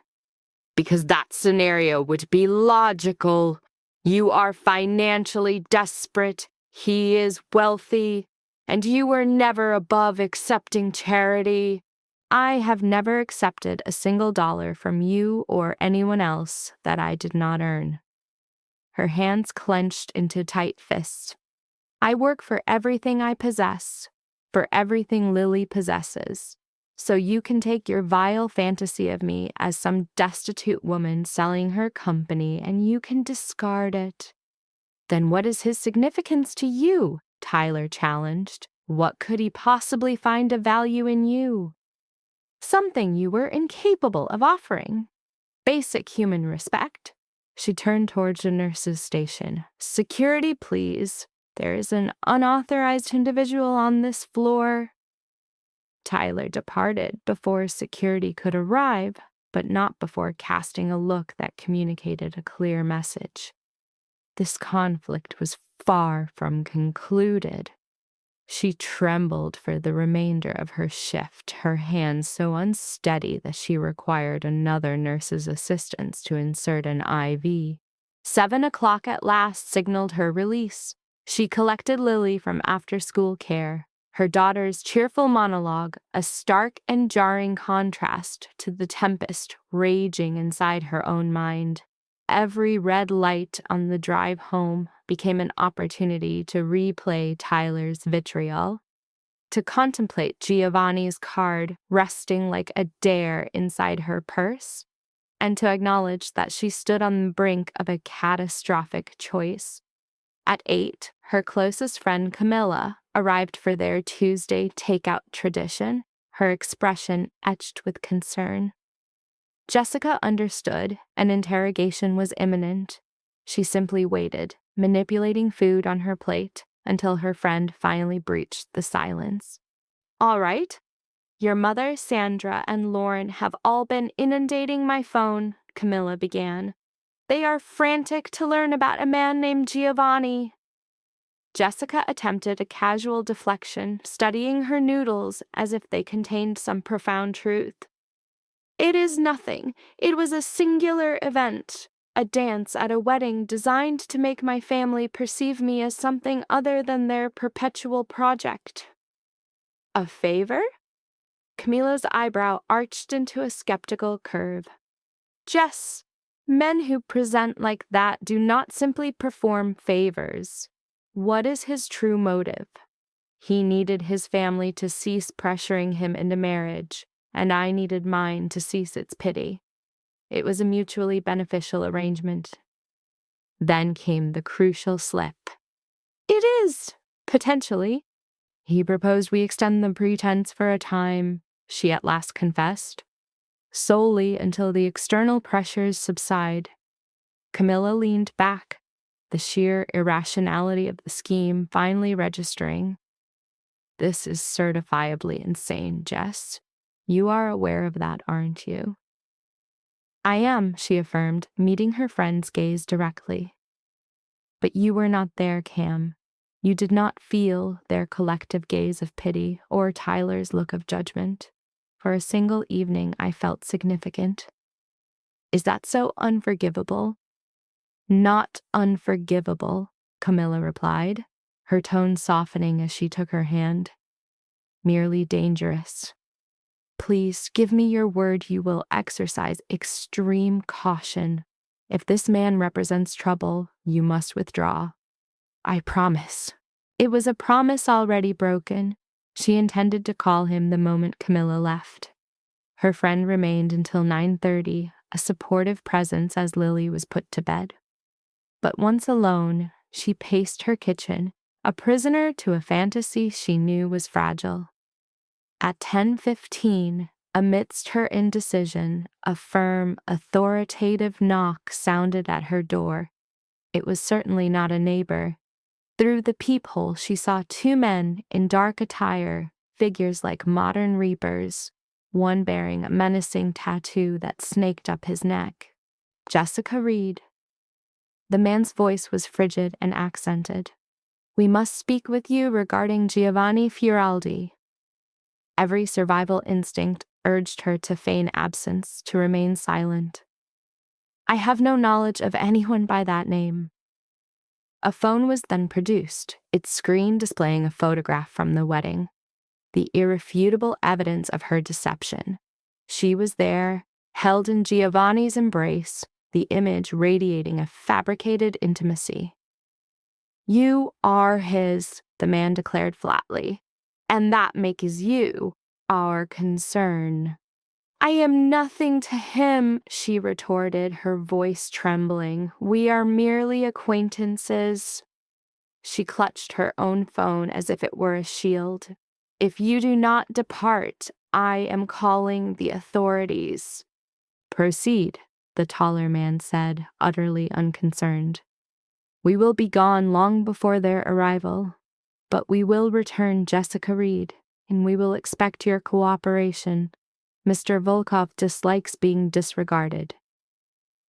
Because that scenario would be logical. You are financially desperate, he is wealthy, and you were never above accepting charity. I have never accepted a single dollar from you or anyone else that I did not earn. Her hands clenched into tight fists. I work for everything I possess, for everything Lily possesses. So you can take your vile fantasy of me as some destitute woman selling her company and you can discard it. Then what is his significance to you? Tyler challenged. What could he possibly find of value in you? Something you were incapable of offering. Basic human respect. She turned towards the nurse's station. Security, please. There is an unauthorized individual on this floor. Tyler departed before security could arrive, but not before casting a look that communicated a clear message. This conflict was far from concluded. She trembled for the remainder of her shift, her hands so unsteady that she required another nurse's assistance to insert an IV. 7 o'clock at last signaled her release. She collected Lily from after-school care. Her daughter's cheerful monologue, a stark and jarring contrast to the tempest raging inside her own mind. Every red light on the drive home became an opportunity to replay Tyler's vitriol, to contemplate Giovanni's card resting like a dare inside her purse, and to acknowledge that she stood on the brink of a catastrophic choice. At 8, her closest friend Camilla arrived for their Tuesday takeout tradition, her expression etched with concern. Jessica understood an interrogation was imminent. She simply waited, manipulating food on her plate, until her friend finally breached the silence. All right. Your mother, Sandra, and Lauren have all been inundating my phone, Camilla began. They are frantic to learn about a man named Giovanni. Jessica attempted a casual deflection, studying her noodles as if they contained some profound truth. It is nothing. It was a singular event, a dance at a wedding designed to make my family perceive me as something other than their perpetual project. A favor? Camilla's eyebrow arched into a skeptical curve. Jess, men who present like that do not simply perform favors. What is his true motive? He needed his family to cease pressuring him into marriage, and I needed mine to cease its pity. It was a mutually beneficial arrangement. Then came the crucial slip. It is, potentially. He proposed we extend the pretense for a time, she at last confessed, solely until the external pressures subside. Camilla leaned back, the sheer irrationality of the scheme finally registering. This is certifiably insane, Jess. You are aware of that, aren't you? I am, she affirmed, meeting her friend's gaze directly. But you were not there, Cam. You did not feel their collective gaze of pity or Tyler's look of judgment. For a single evening, I felt significant. Is that so unforgivable? Not unforgivable, Camilla replied, her tone softening as she took her hand. Merely dangerous. please give me your word you will exercise extreme caution. If this man represents trouble, you must withdraw. I promise." It was a promise already broken. She intended to call him the moment Camilla left. Her friend remained until 9:30, a supportive presence as Lily was put to bed. But once alone, she paced her kitchen, a prisoner to a fantasy she knew was fragile. At 10:15, amidst her indecision, a firm, authoritative knock sounded at her door. It was certainly not a neighbor. Through the peephole, she saw two men in dark attire, figures like modern reapers, one bearing a menacing tattoo that snaked up his neck. Jessica Reed. The man's voice was frigid and accented. "We must speak with you regarding Giovanni Fioraldi." Every survival instinct urged her to feign absence, to remain silent. "I have no knowledge of anyone by that name." A phone was then produced, its screen displaying a photograph from the wedding. The irrefutable evidence of her deception. She was there, held in Giovanni's embrace, the image radiating a fabricated intimacy. "You are his," the man declared flatly, "and that makes you our concern." "I am nothing to him," she retorted, her voice trembling. "We are merely acquaintances." She clutched her own phone as if it were a shield. "If you do not depart, I am calling the authorities." "Proceed," the taller man said, utterly unconcerned. "We will be gone long before their arrival, but we will return Jessica Reed, and we will expect your cooperation. Mr. Volkov dislikes being disregarded."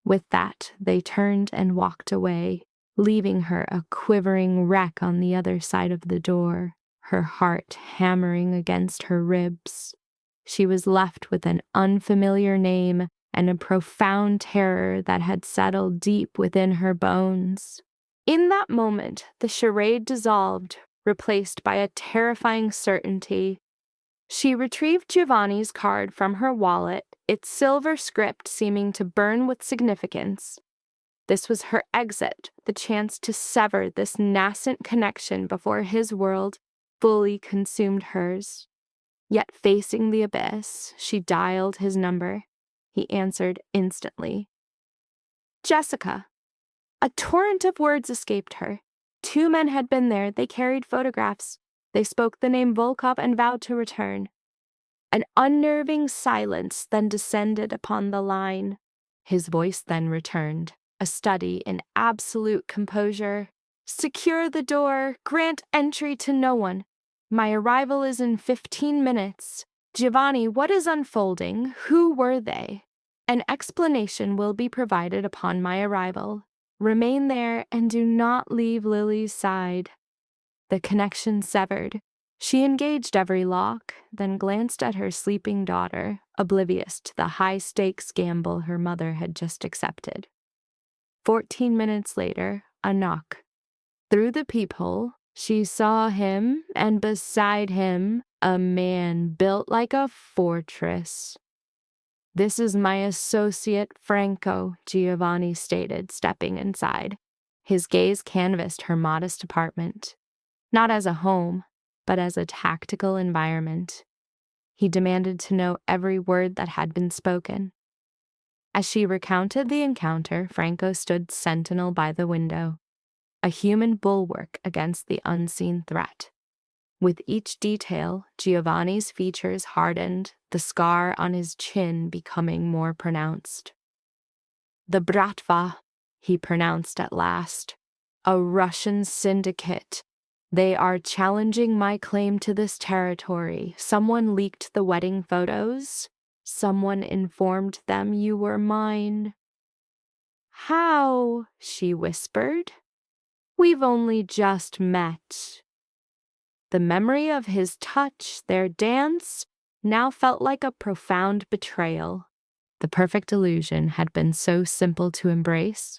With that, they turned and walked away, leaving her a quivering wreck on the other side of the door, her heart hammering against her ribs. She was left with an unfamiliar name and a profound terror that had settled deep within her bones. In that moment, the charade dissolved, replaced by a terrifying certainty. She retrieved Giovanni's card from her wallet, its silver script seeming to burn with significance. This was her exit, the chance to sever this nascent connection before his world fully consumed hers. Yet facing the abyss, she dialed his number. He answered instantly. "Jessica." A torrent of words escaped her. Two men had been there. They carried photographs. They spoke the name Volkov and vowed to return. An unnerving silence then descended upon the line. His voice then returned, a study in absolute composure. "Secure the door. Grant entry to no one. My arrival is in 15 minutes. Giovanni, what is unfolding? Who were they? An explanation will be provided upon my arrival. Remain there and do not leave Lily's side." The connection severed. She engaged every lock, then glanced at her sleeping daughter, oblivious to the high-stakes gamble her mother had just accepted. 14 minutes later, a knock. Through the peephole, she saw him, and beside him, a man built like a fortress. "This is my associate Franco," Giovanni stated, stepping inside. His gaze canvassed her modest apartment, not as a home, but as a tactical environment. He demanded to know every word that had been spoken. As she recounted the encounter, Franco stood sentinel by the window, a human bulwark against the unseen threat. With each detail, Giovanni's features hardened, the scar on his chin becoming more pronounced. "The Bratva," he pronounced at last. "A Russian syndicate. They are challenging my claim to this territory. Someone leaked the wedding photos. Someone informed them you were mine." "How?" she whispered. "We've only just met." The memory of his touch, their dance, now felt like a profound betrayal. The perfect illusion had been so simple to embrace.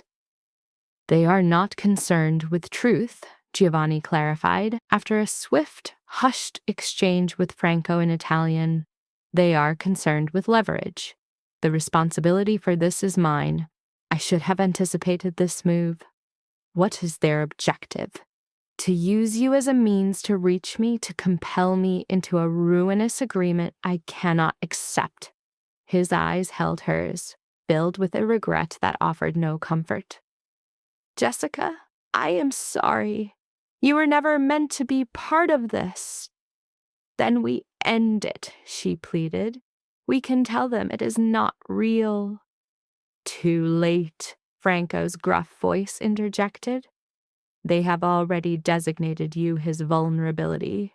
"They are not concerned with truth," Giovanni clarified, after a swift, hushed exchange with Franco in Italian. They are concerned with leverage. The responsibility for this is mine. I should have anticipated this move. What is their objective? To use you as a means to reach me, to compel me into a ruinous agreement I cannot accept. His eyes held hers, filled with a regret that offered no comfort. Jessica, I am sorry. You were never meant to be part of this. Then we end it, she pleaded. We can tell them it is not real. Too late, Franco's gruff voice interjected. They have already designated you his vulnerability.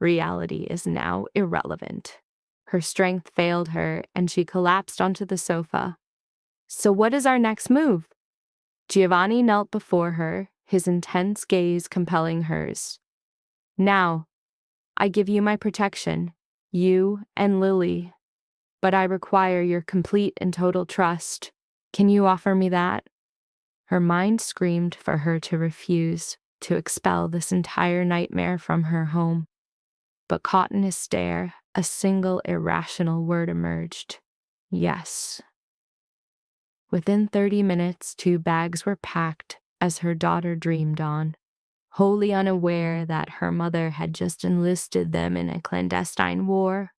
Reality is now irrelevant. Her strength failed her, and she collapsed onto the sofa. So what is our next move? Giovanni knelt before her, his intense gaze compelling hers. Now, I give you my protection, you and Lily, but I require your complete and total trust. Can you offer me that? Her mind screamed for her to refuse, to expel this entire nightmare from her home. But caught in his stare, a single irrational word emerged. Yes. Within 30 minutes, 2 bags were packed, as her daughter dreamed on, wholly unaware that her mother had just enlisted them in a clandestine war.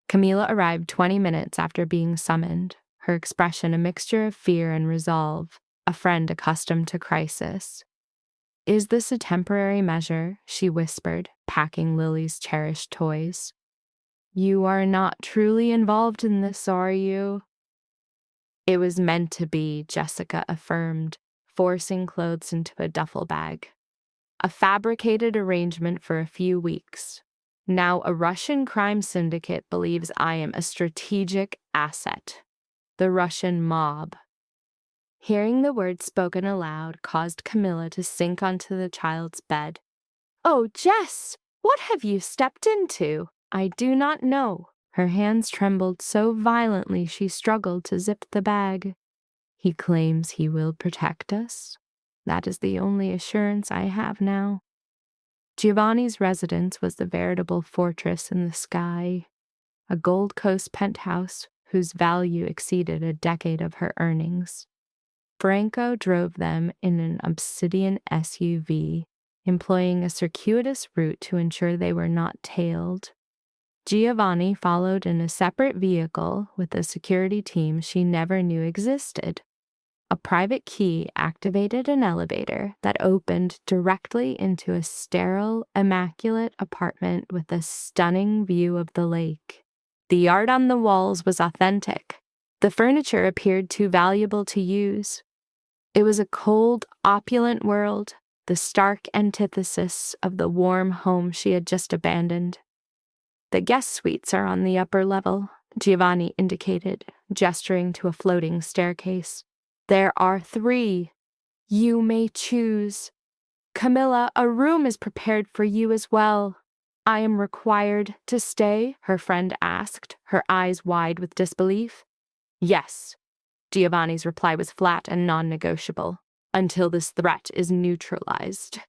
Camila arrived 20 minutes after being summoned, her expression a mixture of fear and resolve, a friend accustomed to crisis. Is this a temporary measure? She whispered, packing Lily's cherished toys. You are not truly involved in this, are you? It was meant to be, Jessica affirmed, forcing clothes into a duffel bag. A fabricated arrangement for a few weeks. Now a Russian crime syndicate believes I am a strategic asset. The Russian mob. Hearing the words spoken aloud caused Camilla to sink onto the child's bed. Oh, Jess, what have you stepped into? I do not know. Her hands trembled so violently she struggled to zip the bag. He claims he will protect us. That is the only assurance I have now. Giovanni's residence was the veritable fortress in the sky, a Gold Coast penthouse whose value exceeded a decade of her earnings. Franco drove them in an obsidian SUV, employing a circuitous route to ensure they were not tailed. Giovanni followed in a separate vehicle with a security team she never knew existed. A private key activated an elevator that opened directly into a sterile, immaculate apartment with a stunning view of the lake. The art on the walls was authentic. The furniture appeared too valuable to use. It was a cold, opulent world, the stark antithesis of the warm home she had just abandoned. The guest suites are on the upper level, Giovanni indicated, gesturing to a floating staircase. There are 3. You may choose. Camilla, a room is prepared for you as well. I am required to stay? Her friend asked, her eyes wide with disbelief. Yes. Giovanni's reply was flat and non-negotiable. Until this threat is neutralized.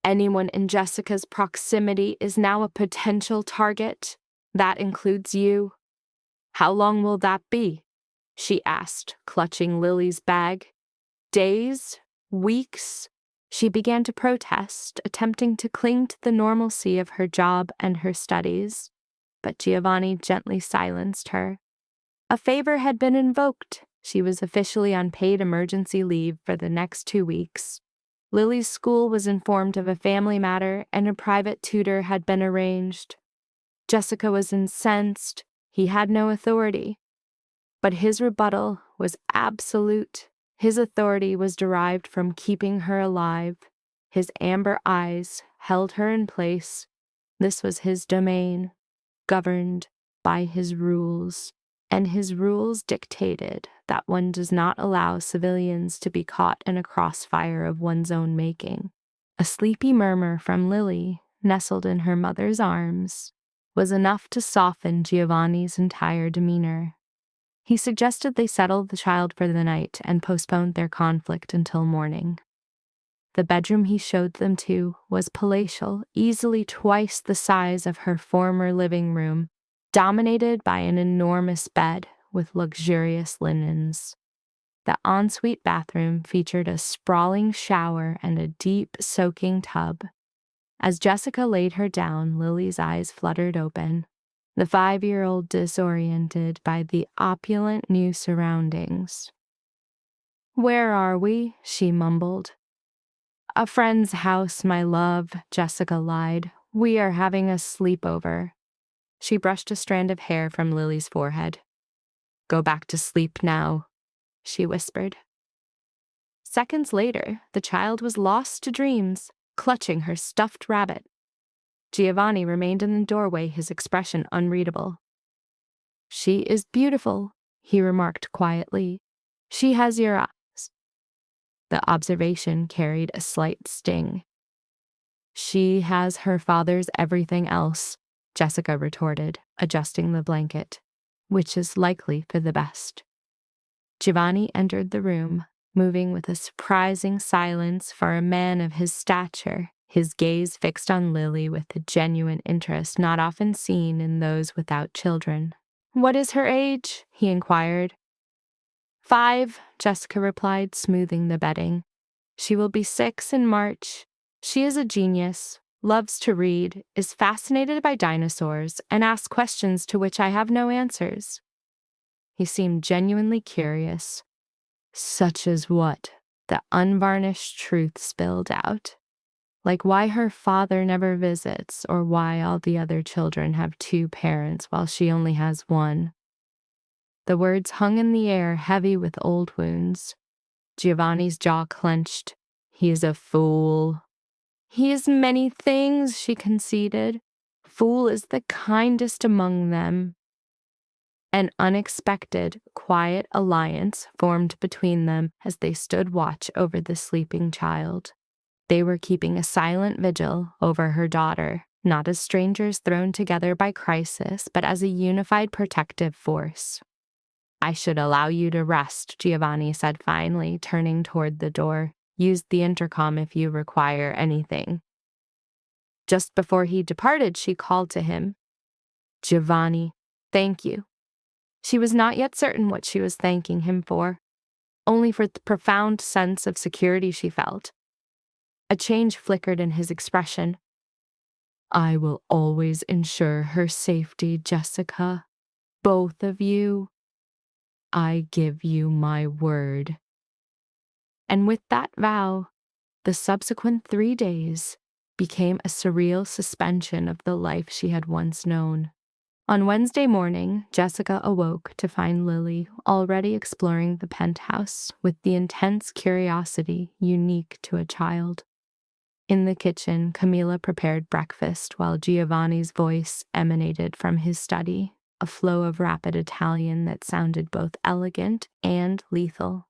Anyone in Jessica's proximity is now a potential target. That includes you. How long will that be? She asked, clutching Lily's bag. Days? Weeks? She began to protest, attempting to cling to the normalcy of her job and her studies. But Giovanni gently silenced her. A favor had been invoked. She was officially on paid emergency leave for the next 2 weeks. Lily's school was informed of a family matter, and a private tutor had been arranged. Jessica was incensed. He had no authority. But his rebuttal was absolute. His authority was derived from keeping her alive. His amber eyes held her in place. This was his domain, governed by his rules. And his rules dictated that one does not allow civilians to be caught in a crossfire of one's own making. A sleepy murmur from Lily, nestled in her mother's arms, was enough to soften Giovanni's entire demeanor. He suggested they settle the child for the night and postponed their conflict until morning. The bedroom he showed them to was palatial, easily twice the size of her former living room, dominated by an enormous bed with luxurious linens. The ensuite bathroom featured a sprawling shower and a deep, soaking tub. As Jessica laid her down, Lily's eyes fluttered open, the 5-year-old disoriented by the opulent new surroundings. "Where are we?" she mumbled. "A friend's house, my love," Jessica lied. "We are having a sleepover." She brushed a strand of hair from Lily's forehead. "Go back to sleep now," she whispered. Seconds later, the child was lost to dreams, clutching her stuffed rabbit. Giovanni remained in the doorway, his expression unreadable. "She is beautiful," he remarked quietly. "She has your eyes." The observation carried a slight sting. "She has her father's everything else," Jessica retorted, adjusting the blanket, "which is likely for the best." Giovanni entered the room, moving with a surprising silence for a man of his stature, his gaze fixed on Lily with a genuine interest not often seen in those without children. "What is her age?" he inquired. 5, Jessica replied, smoothing the bedding. "She will be 6 in March. She is a genius, loves to read, is fascinated by dinosaurs, and asks questions to which I have no answers." He seemed genuinely curious. "Such as what?" The unvarnished truth spilled out. Like why her father never visits, or why all the other children have 2 parents while she only has 1. The words hung in the air, heavy with old wounds. Giovanni's jaw clenched. "He is a fool." "He is many things," she conceded. "Fool is the kindest among them." An unexpected, quiet alliance formed between them as they stood watch over the sleeping child. They were keeping a silent vigil over her daughter, not as strangers thrown together by crisis, but as a unified protective force. "I should allow you to rest," Giovanni said finally, turning toward the door. "Use the intercom if you require anything." Just before he departed, she called to him, "Giovanni, thank you." She was not yet certain what she was thanking him for, only for the profound sense of security she felt. A change flickered in his expression. "I will always ensure her safety, Jessica. Both of you. I give you my word." And with that vow, the subsequent 3 days became a surreal suspension of the life she had once known. On Wednesday morning, Jessica awoke to find Lily already exploring the penthouse with the intense curiosity unique to a child. In the kitchen, Camilla prepared breakfast while Giovanni's voice emanated from his study, a flow of rapid Italian that sounded both elegant and lethal.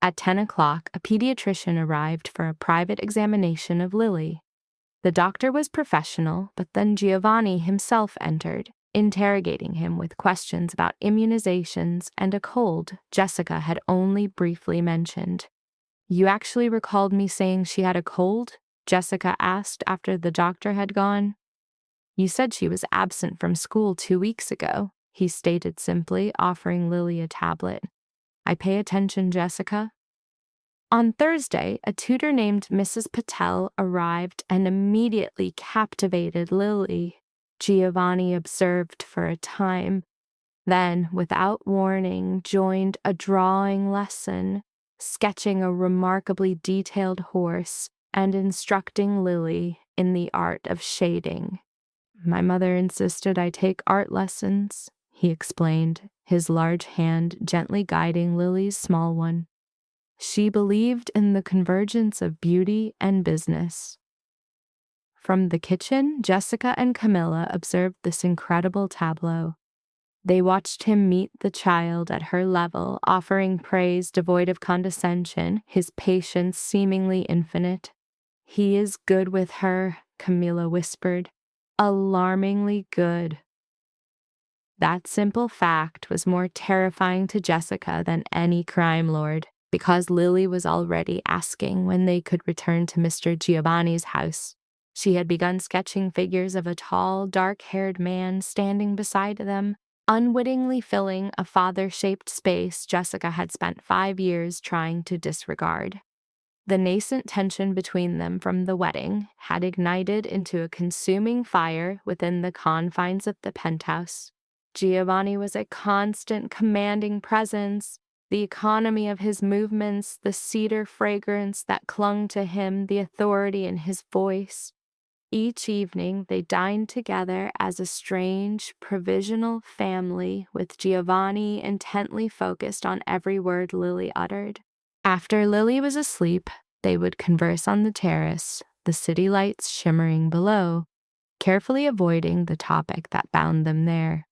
At 10 o'clock, a pediatrician arrived for a private examination of Lily. The doctor was professional, but then Giovanni himself entered, interrogating him with questions about immunizations and a cold Jessica had only briefly mentioned. "You actually recalled me saying she had a cold?" Jessica asked after the doctor had gone. "You said she was absent from school 2 weeks ago," he stated simply, offering Lily a tablet. "I pay attention, Jessica." On Thursday, a tutor named Mrs. Patel arrived and immediately captivated Lily. Giovanni observed for a time, then, without warning, joined a drawing lesson, sketching a remarkably detailed horse and instructing Lily in the art of shading. "My mother insisted I take art lessons," he explained, his large hand gently guiding Lily's small one. "She believed in the convergence of beauty and business." From the kitchen, Jessica and Camilla observed this incredible tableau. They watched him meet the child at her level, offering praise devoid of condescension, his patience seemingly infinite. "He is good with her," Camilla whispered. "Alarmingly good." That simple fact was more terrifying to Jessica than any crime lord, because Lily was already asking when they could return to Mr. Giovanni's house. She had begun sketching figures of a tall, dark-haired man standing beside them, unwittingly filling a father-shaped space Jessica had spent 5 years trying to disregard. The nascent tension between them from the wedding had ignited into a consuming fire within the confines of the penthouse. Giovanni was a constant, commanding presence. The economy of his movements, the cedar fragrance that clung to him, the authority in his voice. Each evening, they dined together as a strange, provisional family, with Giovanni intently focused on every word Lily uttered. After Lily was asleep, they would converse on the terrace, the city lights shimmering below, carefully avoiding the topic that bound them there.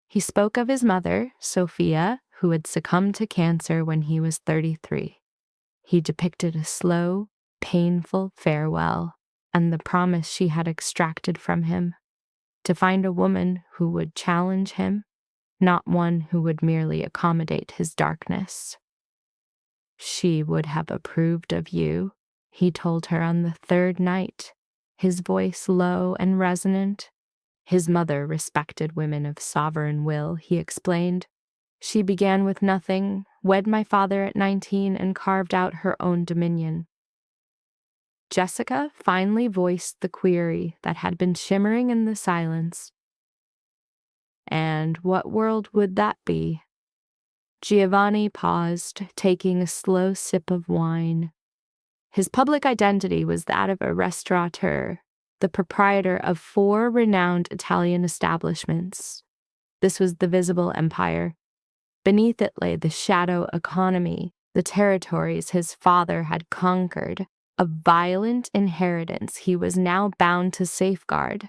He spoke of his mother, Sophia, who had succumbed to cancer when he was 33. He depicted a slow, painful farewell and the promise she had extracted from him to find a woman who would challenge him, not one who would merely accommodate his darkness. She would have approved of you, he told her on the third night, his voice low and resonant. His mother respected women of sovereign will, he explained. She began with nothing, wed my father at 19, and carved out her own dominion. Jessica finally voiced the query that had been shimmering in the silence. And what world would that be? Giovanni paused, taking a slow sip of wine. His public identity was that of a restaurateur, the proprietor of 4 renowned Italian establishments. This was the visible empire. Beneath it lay the shadow economy, the territories his father had conquered, a violent inheritance he was now bound to safeguard.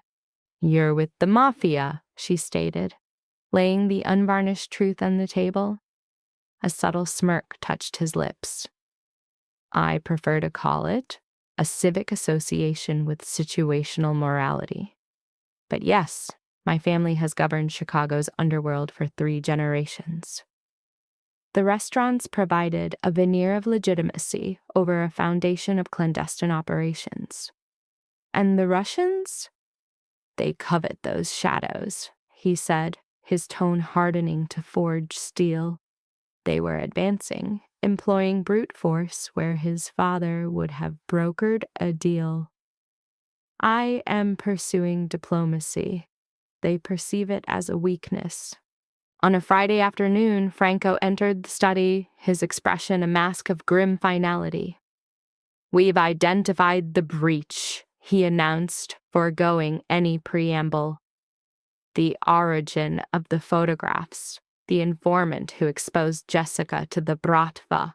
You're with the Mafia, she stated, laying the unvarnished truth on the table. A subtle smirk touched his lips. I prefer to call it a civic association with situational morality. But yes, my family has governed Chicago's underworld for 3 generations. The restaurants provided a veneer of legitimacy over a foundation of clandestine operations. And the Russians? They covet those shadows, he said, his tone hardening to forged steel. They were advancing, employing brute force where his father would have brokered a deal. I am pursuing diplomacy. They perceive it as a weakness. On a Friday afternoon, Franco entered the study, his expression a mask of grim finality. We've identified the breach, he announced, foregoing any preamble. The origin of the photographs, the informant who exposed Jessica to the Bratva.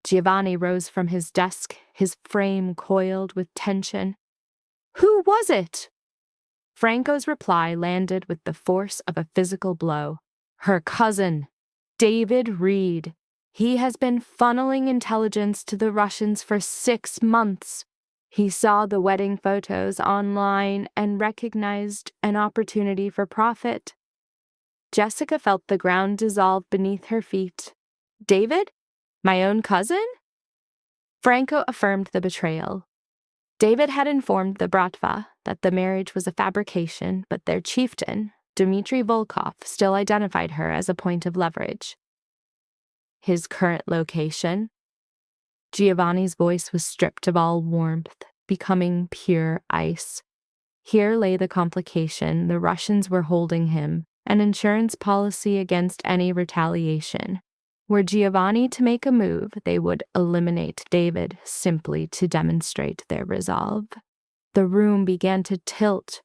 Giovanni rose from his desk, his frame coiled with tension. Who was it? Franco's reply landed with the force of a physical blow. Her cousin, David Reed. He has been funneling intelligence to the Russians for 6 months. He saw the wedding photos online and recognized an opportunity for profit. Jessica felt the ground dissolve beneath her feet. David? My own cousin? Franco affirmed the betrayal. David had informed the Bratva that the marriage was a fabrication, but their chieftain, Dmitry Volkov, still identified her as a point of leverage. His current location? Giovanni's voice was stripped of all warmth, becoming pure ice. Here lay the complication. The Russians were holding him, an insurance policy against any retaliation. Were Giovanni to make a move, they would eliminate David simply to demonstrate their resolve. The room began to tilt.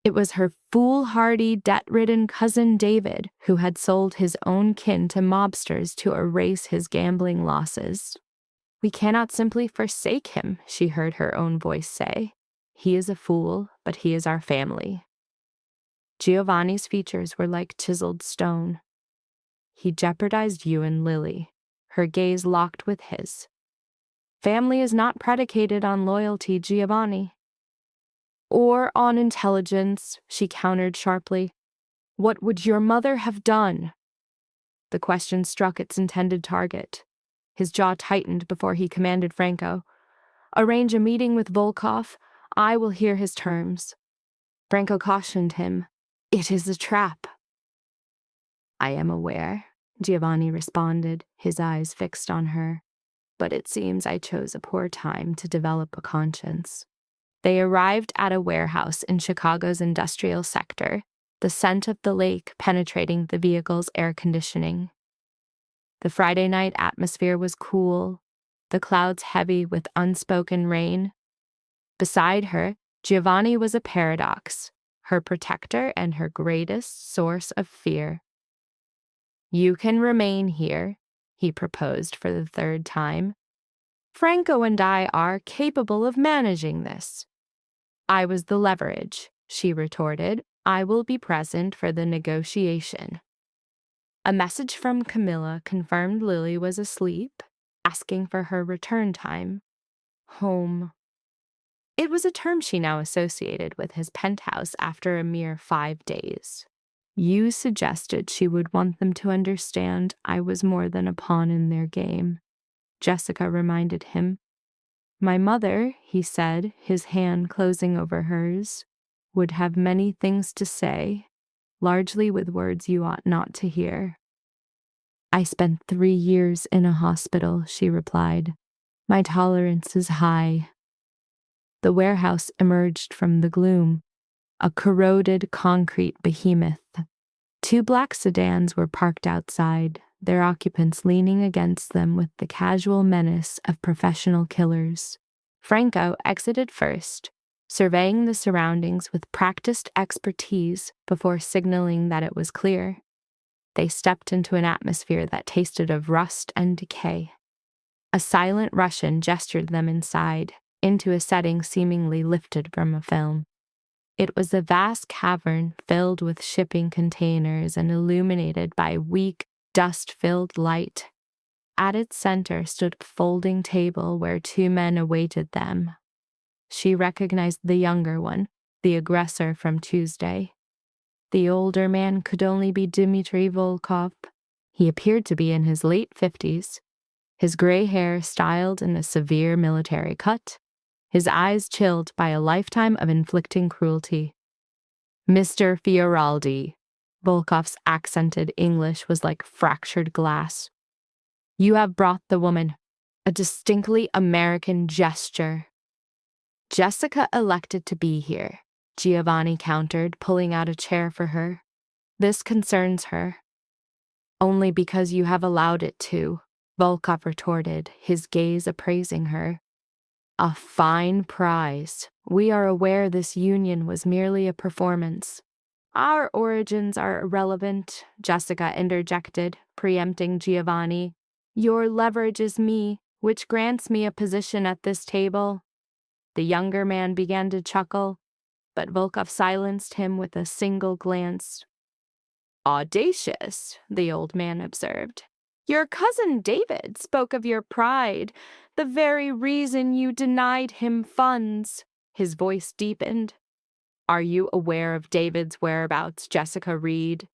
It was her foolhardy, debt-ridden cousin David who had sold his own kin to mobsters to erase his gambling losses. We cannot simply forsake him, she heard her own voice say. He is a fool, but he is our family. Giovanni's features were like chiseled stone. He jeopardized you and Lily, her gaze locked with his. Family is not predicated on loyalty, Giovanni. Or on intelligence, she countered sharply. What would your mother have done? The question struck its intended target. His jaw tightened before he commanded Franco. Arrange a meeting with Volkov. I will hear his terms. Franco cautioned him. It is a trap. I am aware, Giovanni responded, his eyes fixed on her. But it seems I chose a poor time to develop a conscience. They arrived at a warehouse in Chicago's industrial sector, the scent of the lake penetrating the vehicle's air conditioning. The Friday night atmosphere was cool, the clouds heavy with unspoken rain. Beside her, Giovanni was a paradox, her protector and her greatest source of fear. You can remain here, he proposed for the third time. Franco and I are capable of managing this. I was the leverage, she retorted. I will be present for the negotiation. A message from Camilla confirmed Lily was asleep, asking for her return time. Home. It was a term she now associated with his penthouse after a mere 5 days. You suggested she would want them to understand I was more than a pawn in their game, Jessica reminded him. My mother, he said, his hand closing over hers, would have many things to say, largely with words you ought not to hear. I spent 3 years in a hospital, she replied. My tolerance is high. The warehouse emerged from the gloom, a corroded concrete behemoth. 2 black sedans were parked outside, their occupants leaning against them with the casual menace of professional killers. Franco exited first, surveying the surroundings with practiced expertise before signaling that it was clear. They stepped into an atmosphere that tasted of rust and decay. A silent Russian gestured them inside, into a setting seemingly lifted from a film. It was a vast cavern filled with shipping containers and illuminated by weak, dust-filled light. At its center stood a folding table where 2 men awaited them. She recognized the younger one, the aggressor from Tuesday. The older man could only be Dmitry Volkov. He appeared to be in his late 50s, his gray hair styled in a severe military cut, his eyes chilled by a lifetime of inflicting cruelty. Mr. Fioraldi, Volkov's accented English was like fractured glass. You have brought the woman, a distinctly American gesture. Jessica elected to be here, Giovanni countered, pulling out a chair for her. This concerns her. Only because you have allowed it to, Volkov retorted, his gaze appraising her. A fine prize. We are aware this union was merely a performance. Our origins are irrelevant, Jessica interjected, preempting Giovanni. Your leverage is me, which grants me a position at this table. The younger man began to chuckle, but Volkov silenced him with a single glance. Audacious, the old man observed. Your cousin David spoke of your pride, the very reason you denied him funds. His voice deepened. Are you aware of David's whereabouts, Jessica Reed?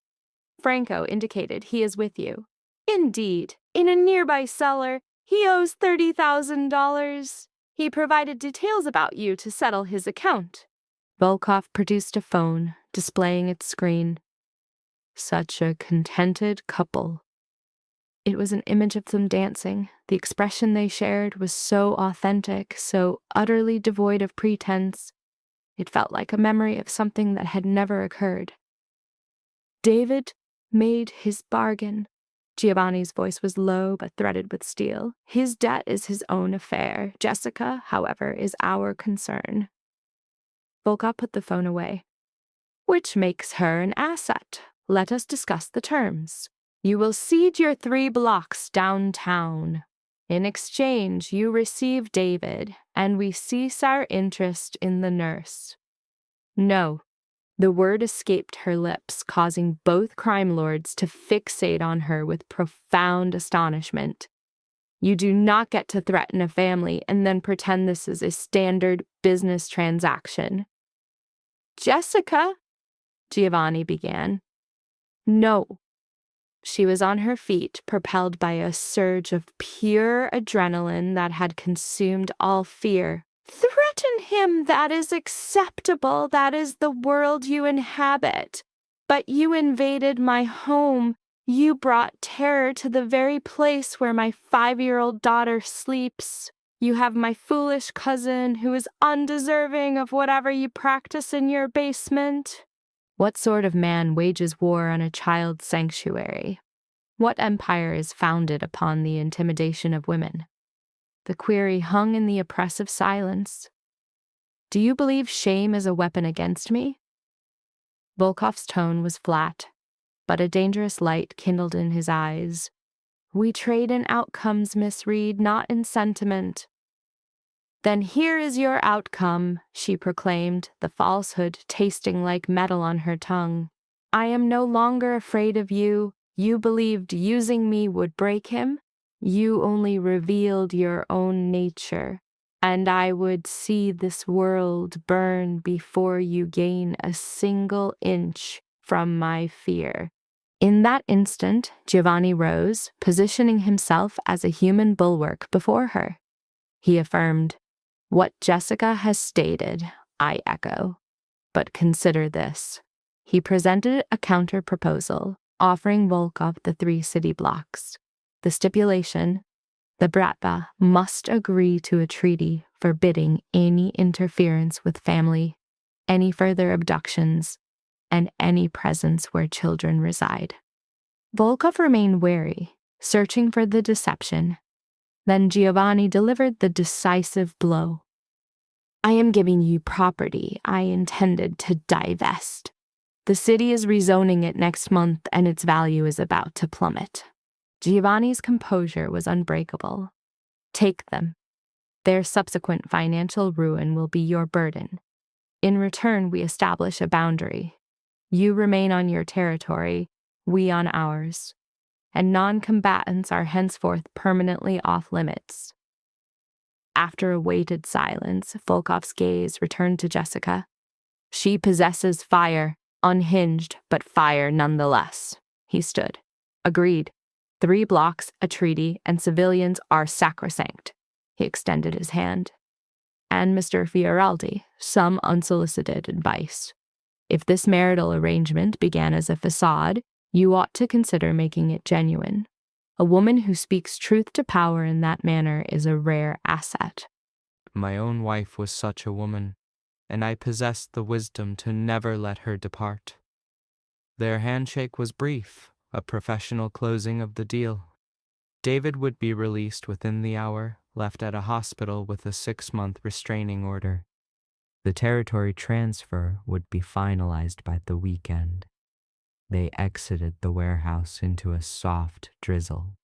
Franco indicated he is with you. Indeed, in a nearby cellar. He owes $30,000. He provided details about you to settle his account. Volkov produced a phone, displaying its screen. Such a contented couple. It was an image of them dancing. The expression they shared was so authentic, so utterly devoid of pretense. It felt like a memory of something that had never occurred. David made his bargain. Giovanni's voice was low but threaded with steel. His debt is his own affair. Jessica, however, is our concern. Volkov put the phone away. Which makes her an asset. Let us discuss the terms. You will cede your 3 blocks downtown. In exchange, you receive David, and we cease our interest in the nurse. No. The word escaped her lips, causing both crime lords to fixate on her with profound astonishment. You do not get to threaten a family and then pretend this is a standard business transaction. Jessica, Giovanni began. No. She was on her feet, propelled by a surge of pure adrenaline that had consumed all fear, Threaten him. That is acceptable. That is the world you inhabit. But you invaded my home. You brought terror to the very place where my 5-year-old daughter sleeps. You have my foolish cousin who is undeserving of whatever you practice in your basement. What sort of man wages war on a child's sanctuary? What empire is founded upon the intimidation of women? The query hung in the oppressive silence. Do you believe shame is a weapon against me? Volkov's tone was flat, but a dangerous light kindled in his eyes. We trade in outcomes, Miss Reed, not in sentiment. Then here is your outcome, she proclaimed, the falsehood tasting like metal on her tongue. I am no longer afraid of you. You believed using me would break him. You only revealed your own nature, and I would see this world burn before you gain a single inch from my fear. In that instant, Giovanni rose, positioning himself as a human bulwark before her. He affirmed, "What Jessica has stated, I echo. But consider this." He presented a counter-proposal, offering Volkov the 3 city blocks. The stipulation, the Bratva must agree to a treaty forbidding any interference with family, any further abductions, and any presence where children reside. Volkov remained wary, searching for the deception. Then Giovanni delivered the decisive blow. I am giving you property I intended to divest. The city is rezoning it next month, and its value is about to plummet. Giovanni's composure was unbreakable. Take them. Their subsequent financial ruin will be your burden. In return, we establish a boundary. You remain on your territory, we on ours, and non-combatants are henceforth permanently off limits. After a weighted silence, Volkov's gaze returned to Jessica. She possesses fire, unhinged, but fire nonetheless. He stood. Agreed. 3 blocks, a treaty, and civilians are sacrosanct. He extended his hand. And Mr. Fioraldi, some unsolicited advice. If this marital arrangement began as a facade, you ought to consider making it genuine. A woman who speaks truth to power in that manner is a rare asset. My own wife was such a woman, and I possessed the wisdom to never let her depart. Their handshake was brief, a professional closing of the deal. David would be released within the hour, left at a hospital with a 6-month restraining order. The territory transfer would be finalized by the weekend. They exited the warehouse into a soft drizzle,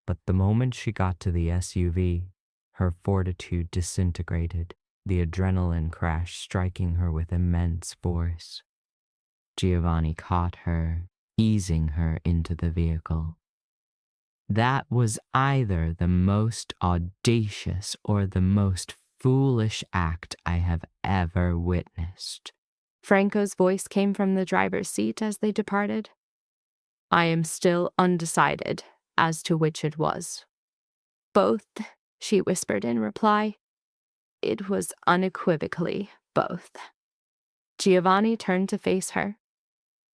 but the moment she got to the SUV, her fortitude disintegrated, the adrenaline crash striking her with immense force. Giovanni caught her, easing her into the vehicle. That was either the most audacious or the most foolish act I have ever witnessed. Franco's voice came from the driver's seat as they departed. I am still undecided as to which it was. Both, she whispered in reply. It was unequivocally both. Giovanni turned to face her.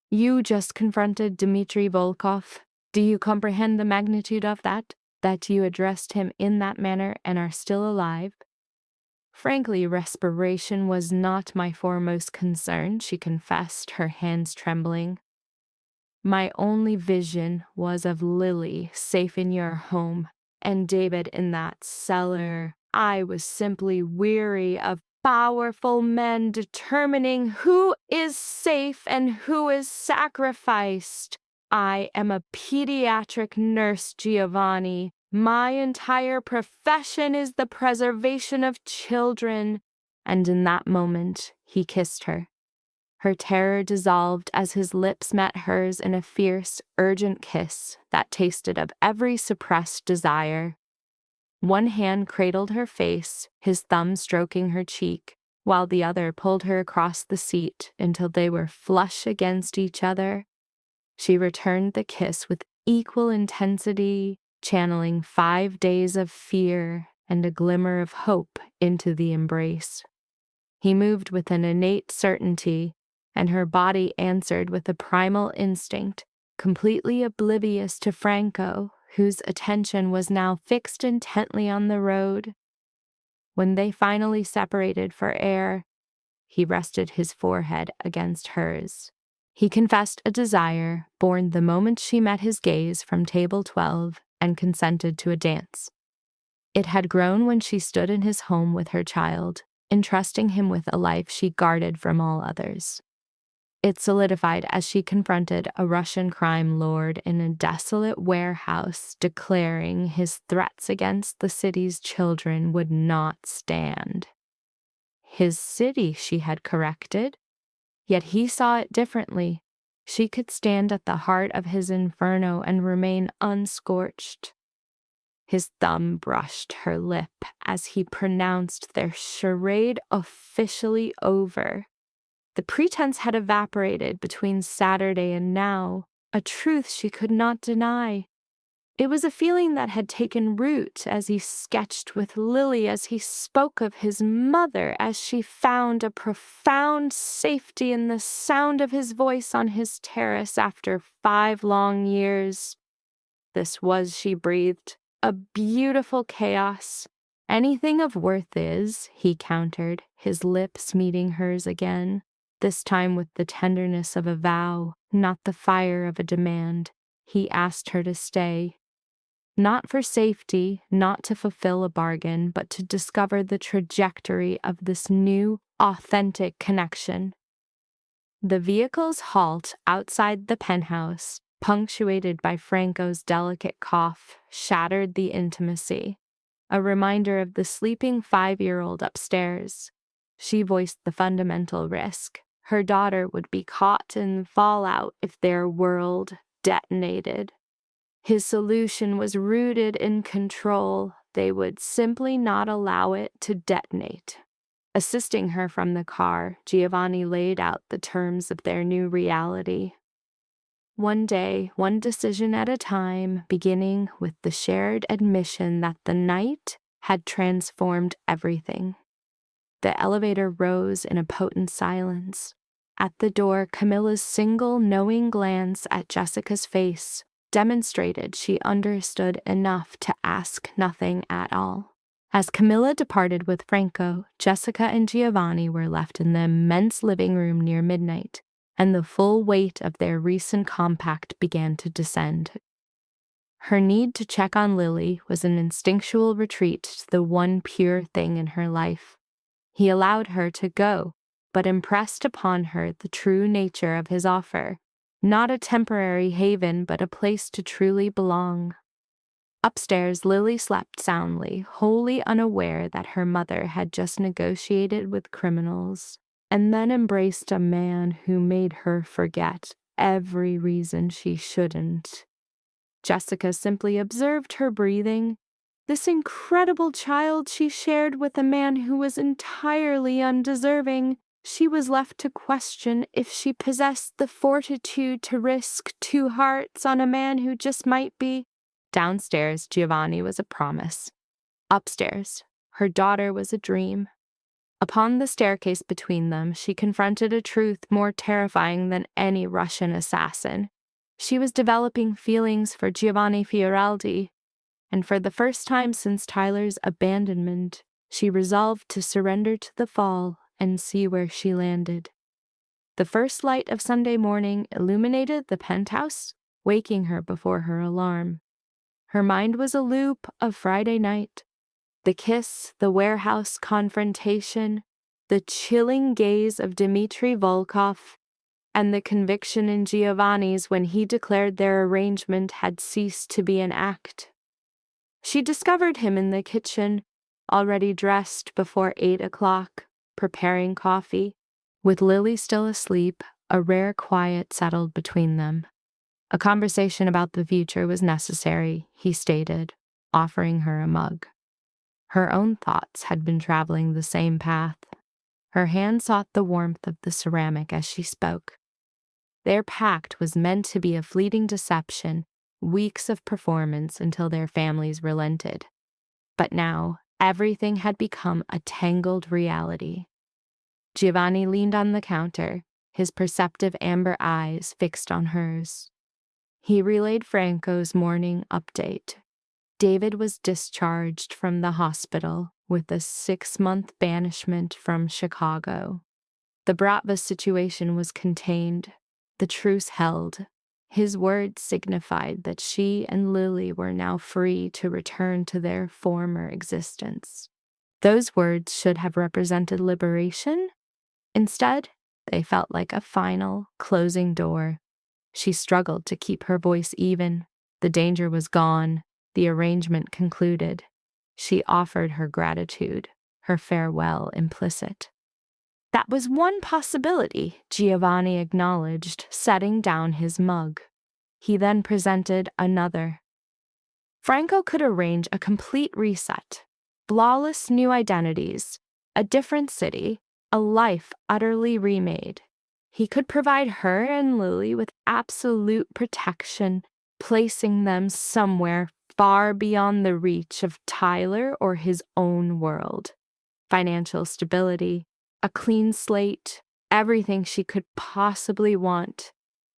You just confronted Dmitry Volkov. Do you comprehend the magnitude of that you addressed him in that manner and are still alive? Frankly, respiration was not my foremost concern, she confessed, her hands trembling. My only vision was of Lily safe in your home, and David in that cellar. I was simply weary of powerful men determining who is safe and who is sacrificed. I am a pediatric nurse, Giovanni. My entire profession is the preservation of children. And in that moment, he kissed her. Her terror dissolved as his lips met hers in a fierce, urgent kiss that tasted of every suppressed desire. One hand cradled her face, his thumb stroking her cheek, while the other pulled her across the seat until they were flush against each other. She returned the kiss with equal intensity, channeling 5 days of fear and a glimmer of hope into the embrace. He moved with an innate certainty, and her body answered with a primal instinct, completely oblivious to Franco, whose attention was now fixed intently on the road. When they finally separated for air, he rested his forehead against hers. He confessed a desire, born the moment she met his gaze from table 12, and consented to a dance. It had grown when she stood in his home with her child, entrusting him with a life she guarded from all others. It solidified as she confronted a Russian crime lord in a desolate warehouse, declaring his threats against the city's children would not stand. His city, she had corrected, yet he saw it differently. She could stand at the heart of his inferno and remain unscorched. His thumb brushed her lip as he pronounced their charade officially over. The pretense had evaporated between Saturday and now, a truth she could not deny. It was a feeling that had taken root as he sketched with Lily, as he spoke of his mother, as she found a profound safety in the sound of his voice on his terrace after 5 long years. This was, she breathed, a beautiful chaos. Anything of worth is, he countered, his lips meeting hers again, this time with the tenderness of a vow, not the fire of a demand. He asked her to stay. Not for safety, not to fulfill a bargain, but to discover the trajectory of this new, authentic connection. The vehicle's halt outside the penthouse, punctuated by Franco's delicate cough, shattered the intimacy, a reminder of the sleeping 5-year-old upstairs. She voiced the fundamental risk. Her daughter would be caught in the fallout if their world detonated. His solution was rooted in control. They would simply not allow it to detonate. Assisting her from the car, Giovanni laid out the terms of their new reality. One day, one decision at a time, beginning with the shared admission that the night had transformed everything. The elevator rose in a potent silence. At the door, Camilla's single, knowing glance at Jessica's face demonstrated she understood enough to ask nothing at all. As Camilla departed with Franco, Jessica and Giovanni were left in the immense living room near midnight, and the full weight of their recent compact began to descend. Her need to check on Lily was an instinctual retreat to the one pure thing in her life. He allowed her to go, but impressed upon her the true nature of his offer. Not a temporary haven, but a place to truly belong. Upstairs, Lily slept soundly, wholly unaware that her mother had just negotiated with criminals, and then embraced a man who made her forget every reason she shouldn't. Jessica simply observed her breathing. This incredible child she shared with a man who was entirely undeserving. She was left to question if she possessed the fortitude to risk 2 hearts on a man who just might be. Downstairs, Giovanni was a promise. Upstairs, her daughter was a dream. Upon the staircase between them, she confronted a truth more terrifying than any Russian assassin. She was developing feelings for Giovanni Fioraldi, and for the first time since Tyler's abandonment, she resolved to surrender to the fall and see where she landed. The first light of Sunday morning illuminated the penthouse, waking her before her alarm. Her mind was a loop of Friday night. The kiss, the warehouse confrontation, the chilling gaze of Dmitry Volkov, and the conviction in Giovanni's when he declared their arrangement had ceased to be an act. She discovered him in the kitchen, already dressed before 8 o'clock, preparing coffee. With Lily still asleep, a rare quiet settled between them. A conversation about the future was necessary, he stated, offering her a mug. Her own thoughts had been traveling the same path. Her hand sought the warmth of the ceramic as she spoke. Their pact was meant to be a fleeting deception, weeks of performance until their families relented. But now, Everything had become a tangled reality. Giovanni leaned on the counter, his perceptive amber eyes fixed on hers. He relayed Franco's morning update. David was discharged from the hospital with a 6-month banishment from Chicago. The Bratva situation was contained. The truce held. His words signified that she and Lily were now free to return to their former existence. Those words should have represented liberation. Instead, they felt like a final, closing door. She struggled to keep her voice even. The danger was gone. The arrangement concluded. She offered her gratitude, her farewell implicit. That was one possibility, Giovanni acknowledged, setting down his mug. He then presented another. Franco could arrange a complete reset. Flawless new identities, a different city, a life utterly remade. He could provide her and Lily with absolute protection, placing them somewhere far beyond the reach of Tyler or his own world. Financial stability, a clean slate, everything she could possibly want.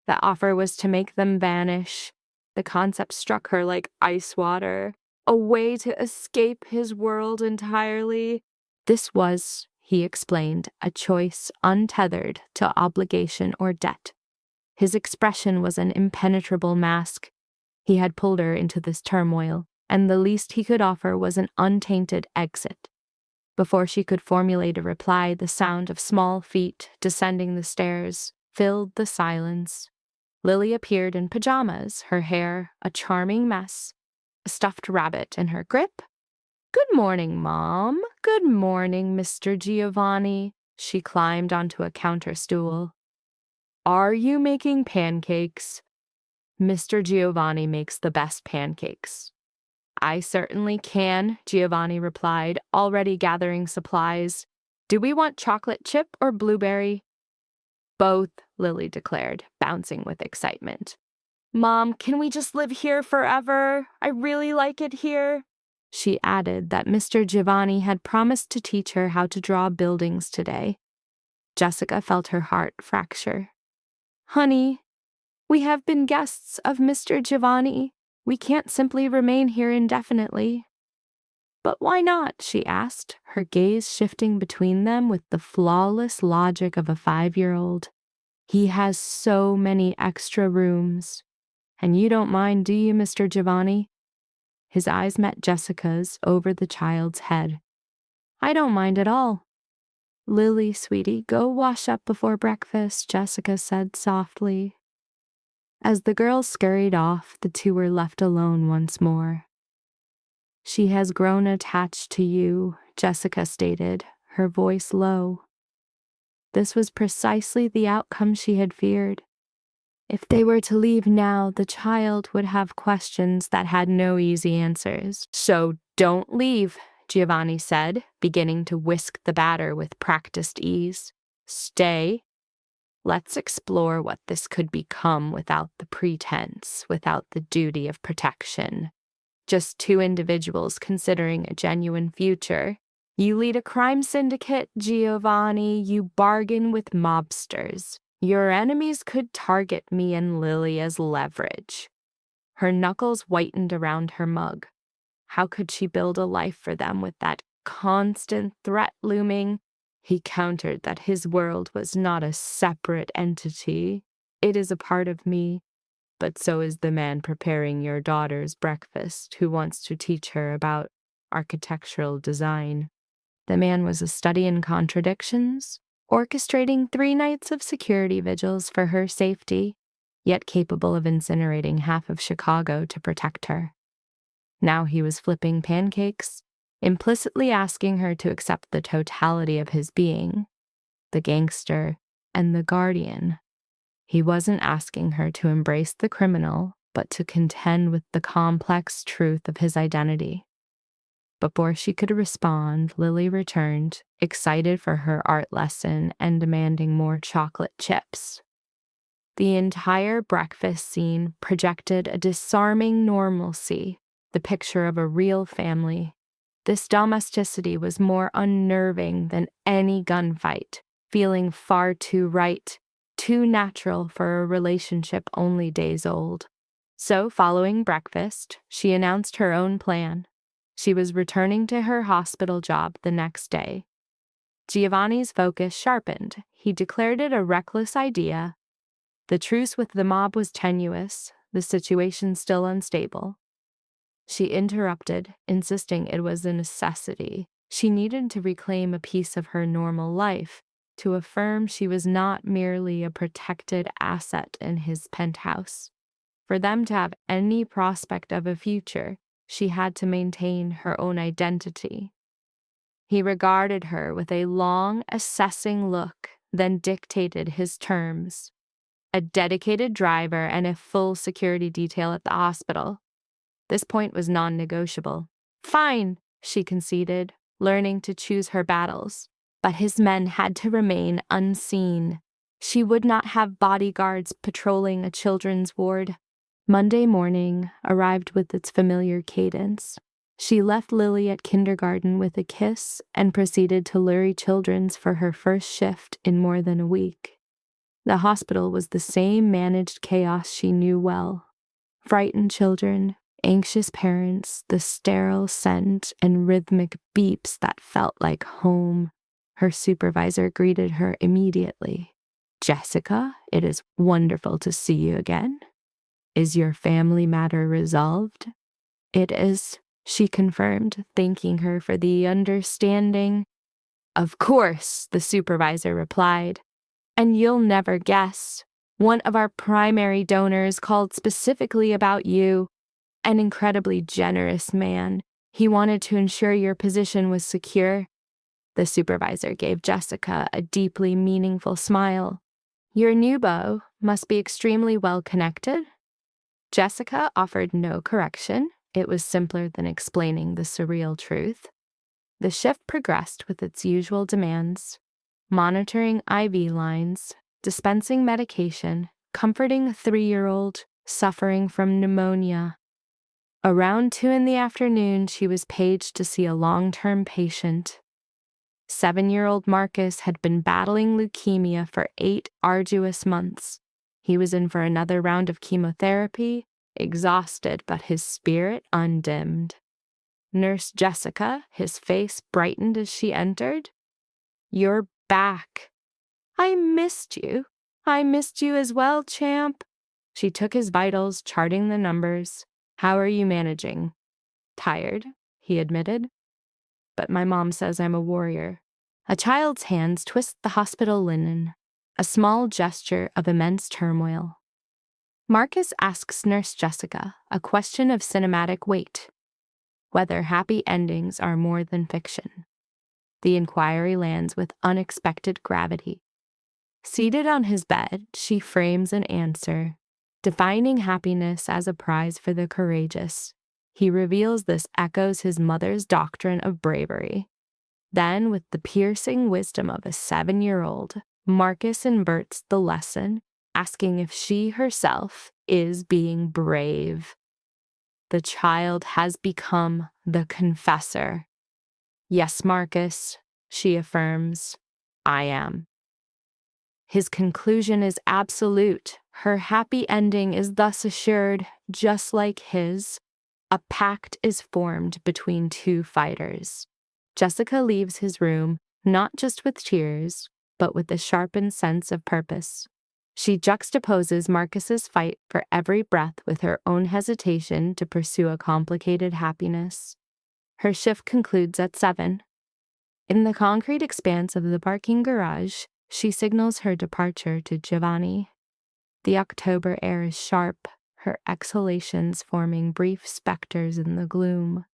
The offer was to make them vanish. The concept struck her like ice water, a way to escape his world entirely. This was, he explained, a choice untethered to obligation or debt. His expression was an impenetrable mask. He had pulled her into this turmoil, and the least he could offer was an untainted exit. Before she could formulate a reply, the sound of small feet descending the stairs filled the silence. Lily appeared in pajamas, her hair a charming mess, a stuffed rabbit in her grip. "Good morning, Mom. Good morning, Mr. Giovanni." She climbed onto a counter stool. "Are you making pancakes?" "Mr. Giovanni makes the best pancakes." "I certainly can," Giovanni replied, already gathering supplies. "Do we want chocolate chip or blueberry?" "Both," Lily declared, bouncing with excitement. "Mom, can we just live here forever? I really like it here." She added that Mr. Giovanni had promised to teach her how to draw buildings today. Jessica felt her heart fracture. "Honey, we have been guests of Mr. Giovanni. We can't simply remain here indefinitely." "But why not?" she asked, her gaze shifting between them with the flawless logic of a 5-year-old. "He has so many extra rooms. And you don't mind, do you, Mr. Giovanni?" His eyes met Jessica's over the child's head. "I don't mind at all." "Lily, sweetie, go wash up before breakfast," Jessica said softly. As the girls scurried off, the two were left alone once more. "She has grown attached to you," Jessica stated, her voice low. This was precisely the outcome she had feared. If they were to leave now, the child would have questions that had no easy answers. "So don't leave," Giovanni said, beginning to whisk the batter with practiced ease. "Stay. Let's explore what this could become without the pretense, without the duty of protection. Just two individuals considering a genuine future. You lead a crime syndicate, Giovanni. You bargain with mobsters. Your enemies could target me and Lily as leverage." Her knuckles whitened around her mug. How could she build a life for them with that constant threat looming? He countered that his world was not a separate entity. "It is a part of me, but so is the man preparing your daughter's breakfast who wants to teach her about architectural design." The man was a study in contradictions, orchestrating 3 nights of security vigils for her safety, yet capable of incinerating half of Chicago to protect her. Now he was flipping pancakes, implicitly asking her to accept the totality of his being, the gangster and the guardian. He wasn't asking her to embrace the criminal, but to contend with the complex truth of his identity. Before she could respond, Lily returned, excited for her art lesson and demanding more chocolate chips. The entire breakfast scene projected a disarming normalcy, the picture of a real family. This domesticity was more unnerving than any gunfight, feeling far too right, too natural for a relationship only days old. So, following breakfast, she announced her own plan. She was returning to her hospital job the next day. Giovanni's focus sharpened. He declared it a reckless idea. The truce with the mob was tenuous, the situation still unstable. She interrupted, insisting it was a necessity. She needed to reclaim a piece of her normal life, to affirm she was not merely a protected asset in his penthouse. For them to have any prospect of a future, she had to maintain her own identity. He regarded her with a long, assessing look, then dictated his terms. A dedicated driver and a full security detail at the hospital. This point was non-negotiable. Fine, she conceded, learning to choose her battles. But his men had to remain unseen. She would not have bodyguards patrolling a children's ward. Monday morning arrived with its familiar cadence. She left Lily at kindergarten with a kiss and proceeded to Lurie Children's for her first shift in more than a week. The hospital was the same managed chaos she knew well. Frightened children, anxious parents, the sterile scent and rhythmic beeps that felt like home. Her supervisor greeted her immediately. "Jessica, it is wonderful to see you again. Is your family matter resolved?" "It is," she confirmed, thanking her for the understanding. "Of course," the supervisor replied. "And you'll never guess. One of our primary donors called specifically about you. An incredibly generous man. He wanted to ensure your position was secure." The supervisor gave Jessica a deeply meaningful smile. "Your new beau must be extremely well connected." Jessica offered no correction. It was simpler than explaining the surreal truth. The shift progressed with its usual demands: monitoring IV lines, dispensing medication, comforting a 3-year-old suffering from pneumonia. Around 2 in the afternoon, she was paged to see a long-term patient. 7-year-old Marcus had been battling leukemia for 8 arduous months. He was in for another round of chemotherapy, exhausted but his spirit undimmed. Nurse Jessica, his face brightened as she entered. "You're back." "I missed you. I missed you as well, champ." She took his vitals, charting the numbers. "How are you managing?" "Tired," he admitted. "But my mom says I'm a warrior." A child's hands twist the hospital linen, a small gesture of immense turmoil. Marcus asks Nurse Jessica a question of cinematic weight: whether happy endings are more than fiction. The inquiry lands with unexpected gravity. Seated on his bed, she frames an answer, defining happiness as a prize for the courageous. He reveals this echoes his mother's doctrine of bravery. Then, with the piercing wisdom of a 7-year-old, Marcus inverts the lesson, asking if she herself is being brave. The child has become the confessor. "Yes, Marcus," she affirms, "I am." His conclusion is absolute. Her happy ending is thus assured, just like his. A pact is formed between 2 fighters. Jessica leaves his room, not just with tears, but with a sharpened sense of purpose. She juxtaposes Marcus's fight for every breath with her own hesitation to pursue a complicated happiness. Her shift concludes at 7. In the concrete expanse of the parking garage, she signals her departure to Giovanni. The October air is sharp, her exhalations forming brief specters in the gloom.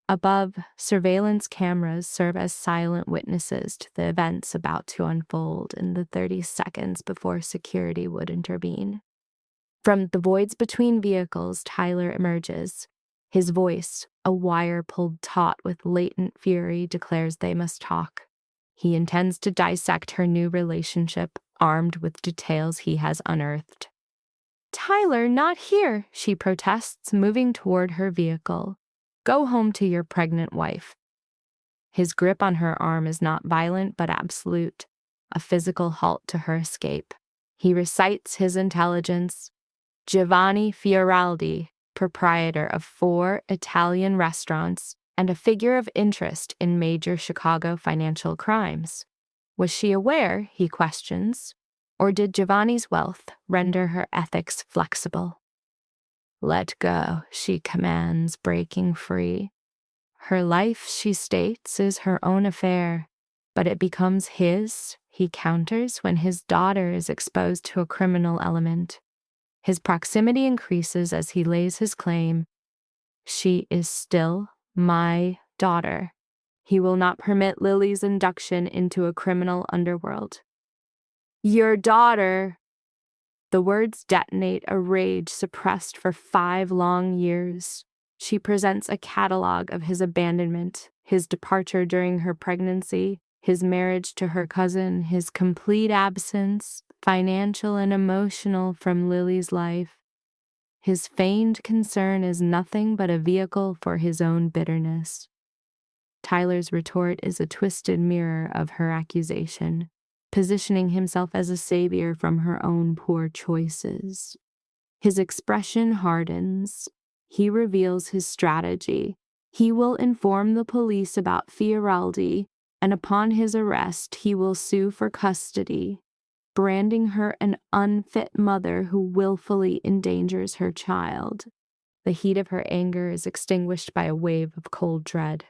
Above, surveillance cameras serve as silent witnesses to the events about to unfold in the 30 seconds before security would intervene. From the voids between vehicles, Tyler emerges. His voice, a wire pulled taut with latent fury, declares they must talk. He intends to dissect her new relationship, armed with details he has unearthed. "Tyler, not here," she protests, moving toward her vehicle. "Go home to your pregnant wife. His grip on her arm is not violent but absolute, a physical halt to her escape. He recites his intelligence. Giovanni Fioraldi, proprietor of 4 Italian restaurants and a figure of interest in major Chicago financial crimes. Was she aware, he questions, or did Giovanni's wealth render her ethics flexible? Let go, she commands, breaking free. Her life, she states, is her own affair, but it becomes his, he counters, when his daughter is exposed to a criminal element. His proximity increases as he lays his claim. She is still my daughter. He will not permit Lily's induction into a criminal underworld. Your daughter! The words detonate a rage suppressed for 5 long years. She presents a catalog of his abandonment, his departure during her pregnancy, his marriage to her cousin, his complete absence, financial and emotional, from Lily's life. His feigned concern is nothing but a vehicle for his own bitterness. Tyler's retort is a twisted mirror of her accusation, positioning himself as a savior from her own poor choices. His expression hardens. He reveals his strategy. He will inform the police about Fioraldi, and upon his arrest, he will sue for custody, branding her an unfit mother who willfully endangers her child. The heat of her anger is extinguished by a wave of cold dread.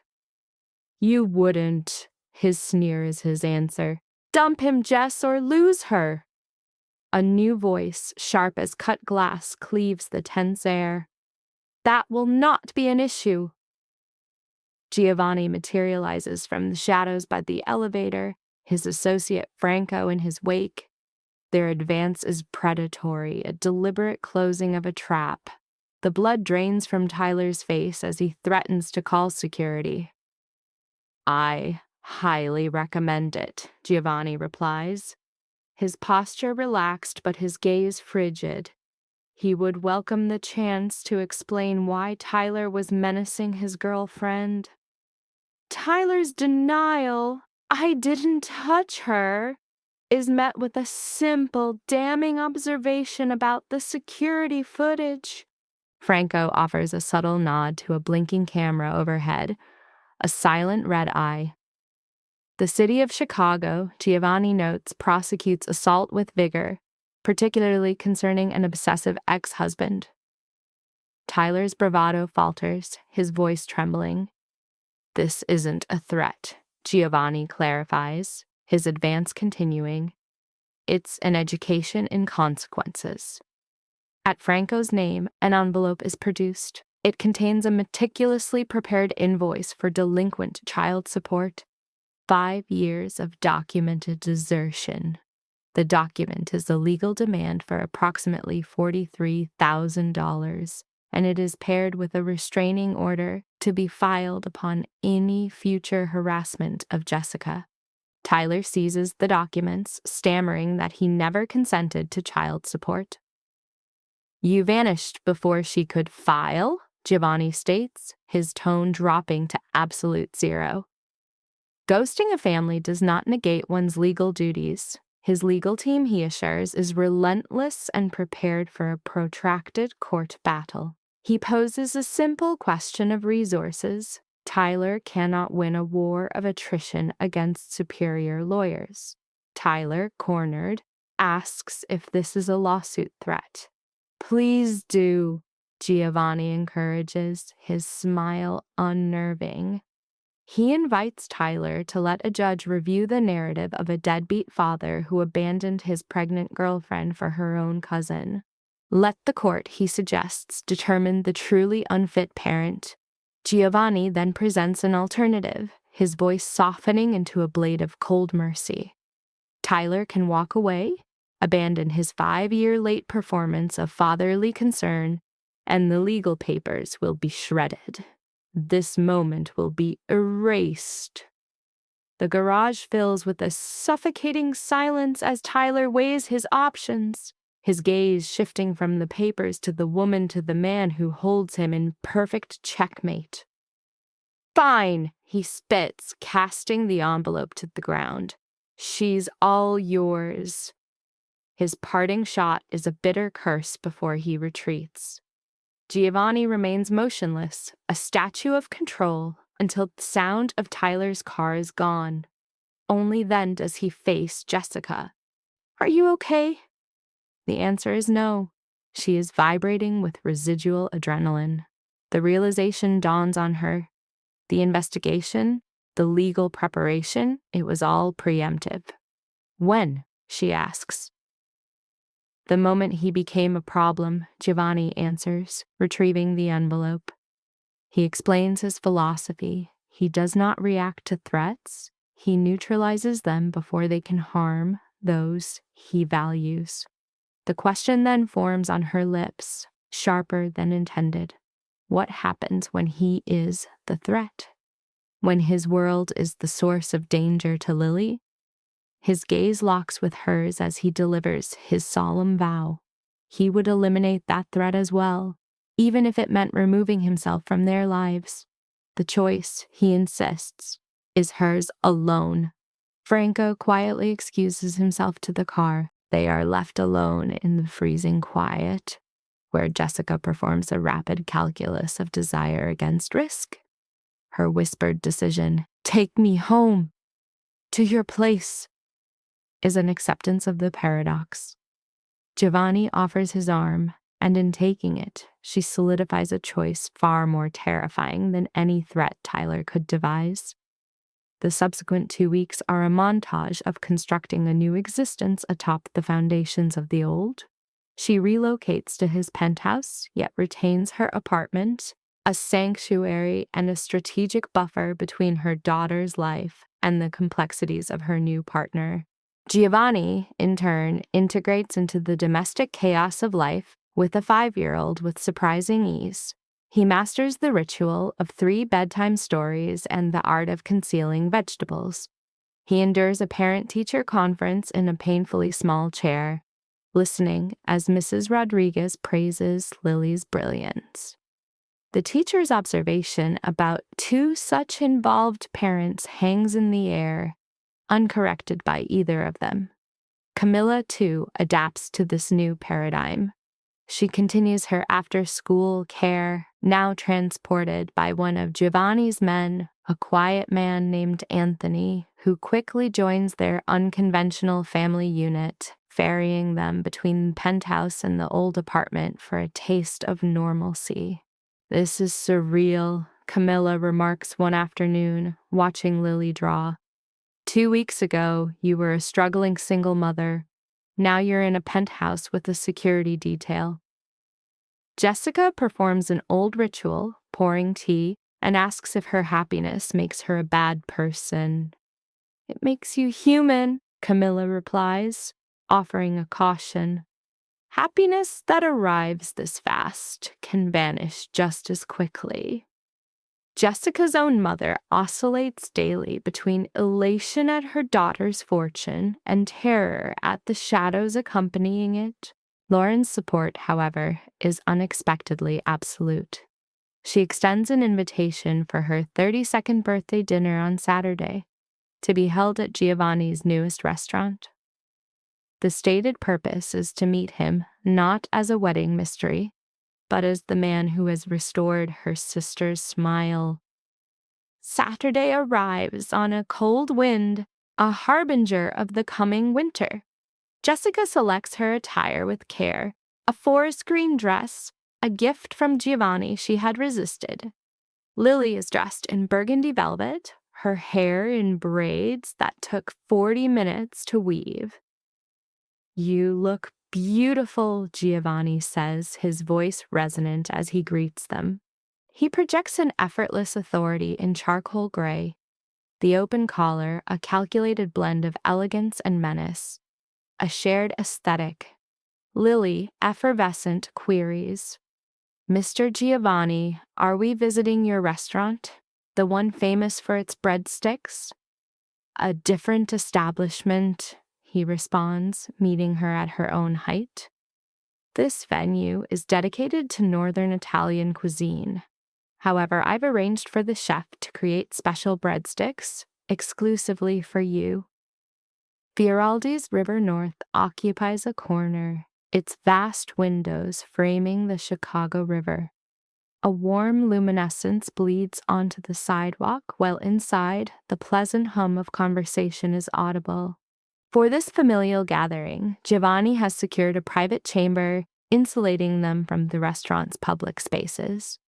You wouldn't, his sneer is his answer. Dump him, Jess, or lose her. A new voice, sharp as cut glass, cleaves the tense air. That will not be an issue. Giovanni materializes from the shadows by the elevator, his associate Franco in his wake. Their advance is predatory, a deliberate closing of a trap. The blood drains from Tyler's face as he threatens to call security. I highly recommend it, Giovanni replies. His posture relaxed, but his gaze frigid. He would welcome the chance to explain why Tyler was menacing his girlfriend. Tyler's denial, I didn't touch her, is met with a simple, damning observation about the security footage. Franco offers a subtle nod to a blinking camera overhead, a silent red eye. The city of Chicago, Giovanni notes, prosecutes assault with vigor, particularly concerning an obsessive ex-husband. Tyler's bravado falters, his voice trembling. This isn't a threat, Giovanni clarifies, his advance continuing. It's an education in consequences. At Franco's name, an envelope is produced. It contains a meticulously prepared invoice for delinquent child support. 5 years of documented desertion. The document is the legal demand for approximately $43,000, and it is paired with a restraining order to be filed upon any future harassment of Jessica. Tyler seizes the documents, stammering that he never consented to child support. You vanished before she could file, Giovanni states, his tone dropping to absolute zero. Ghosting a family does not negate one's legal duties. His legal team, he assures, is relentless and prepared for a protracted court battle. He poses a simple question of resources. Tyler cannot win a war of attrition against superior lawyers. Tyler, cornered, asks if this is a lawsuit threat. Please do, Giovanni encourages, his smile unnerving. He invites Tyler to let a judge review the narrative of a deadbeat father who abandoned his pregnant girlfriend for her own cousin. Let the court, he suggests, determine the truly unfit parent. Giovanni then presents an alternative, his voice softening into a blade of cold mercy. Tyler can walk away, abandon his 5-year late performance of fatherly concern, and the legal papers will be shredded. This moment will be erased. The garage fills with a suffocating silence as Tyler weighs his options, his gaze shifting from the papers to the woman to the man who holds him in perfect checkmate. Fine, he spits, casting the envelope to the ground. She's all yours. His parting shot is a bitter curse before he retreats. Giovanni remains motionless, a statue of control, until the sound of Tyler's car is gone. Only then does he face Jessica. Are you okay? The answer is no. She is vibrating with residual adrenaline. The realization dawns on her. The investigation, the legal preparation, it was all preemptive. When? She asks. The moment he became a problem, Giovanni answers, retrieving the envelope. He explains his philosophy. He does not react to threats. He neutralizes them before they can harm those he values. The question then forms on her lips, sharper than intended. What happens when he is the threat? When his world is the source of danger to Lily? His gaze locks with hers as he delivers his solemn vow. He would eliminate that threat as well, even if it meant removing himself from their lives. The choice, he insists, is hers alone. Franco quietly excuses himself to the car. They are left alone in the freezing quiet, where Jessica performs a rapid calculus of desire against risk. Her whispered decision, "Take me home, to your place," is an acceptance of the paradox. Giovanni offers his arm, and in taking it, she solidifies a choice far more terrifying than any threat Tyler could devise. The subsequent 2 weeks are a montage of constructing a new existence atop the foundations of the old. She relocates to his penthouse, yet retains her apartment, a sanctuary and a strategic buffer between her daughter's life and the complexities of her new partner. Giovanni, in turn, integrates into the domestic chaos of life with a 5-year-old with surprising ease. He masters the ritual of 3 bedtime stories and the art of concealing vegetables. He endures a parent-teacher conference in a painfully small chair, listening as Mrs. Rodriguez praises Lily's brilliance. The teacher's observation about 2 such involved parents hangs in the air, uncorrected by either of them. Camilla, too, adapts to this new paradigm. She continues her after-school care, now transported by one of Giovanni's men, a quiet man named Anthony, who quickly joins their unconventional family unit, ferrying them between the penthouse and the old apartment for a taste of normalcy. "This is surreal," Camilla remarks one afternoon, watching Lily draw. 2 weeks ago, you were a struggling single mother. Now you're in a penthouse with a security detail. Jessica performs an old ritual, pouring tea, and asks if her happiness makes her a bad person. "It makes you human," Camilla replies, offering a caution. "Happiness that arrives this fast can vanish just as quickly." Jessica's own mother oscillates daily between elation at her daughter's fortune and terror at the shadows accompanying it. Lauren's support, however, is unexpectedly absolute. She extends an invitation for her 32nd birthday dinner on Saturday, to be held at Giovanni's newest restaurant. The stated purpose is to meet him not as a wedding mystery, but as the man who has restored her sister's smile. Saturday arrives on a cold wind, a harbinger of the coming winter. Jessica selects her attire with care, a forest green dress, a gift from Giovanni she had resisted. Lily is dressed in burgundy velvet, her hair in braids that took 40 minutes to weave. "You look beautiful," Giovanni says, his voice resonant as he greets them. He projects an effortless authority in charcoal gray, the open collar a calculated blend of elegance and menace, a shared aesthetic. Lily, effervescent, queries, "Mr. Giovanni, are we visiting your restaurant, the one famous for its breadsticks?" "A different establishment," he responds, meeting her at her own height. "This venue is dedicated to Northern Italian cuisine. However, I've arranged for the chef to create special breadsticks exclusively for you. Fioraldi's River North occupies a corner, its vast windows framing the Chicago River. A warm luminescence bleeds onto the sidewalk, while inside, the pleasant hum of conversation is audible. For this familial gathering, Giovanni has secured a private chamber, insulating them from the restaurant's public spaces.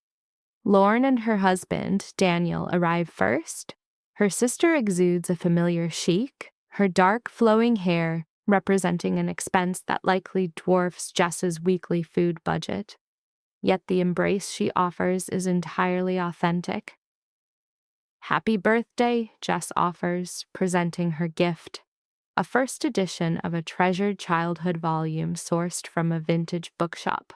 Lauren and her husband, Daniel, arrive first. Her sister exudes a familiar chic, her dark flowing hair representing an expense that likely dwarfs Jess's weekly food budget. Yet the embrace she offers is entirely authentic. "Happy birthday," Jess offers, presenting her gift, a first edition of a treasured childhood volume sourced from a vintage bookshop.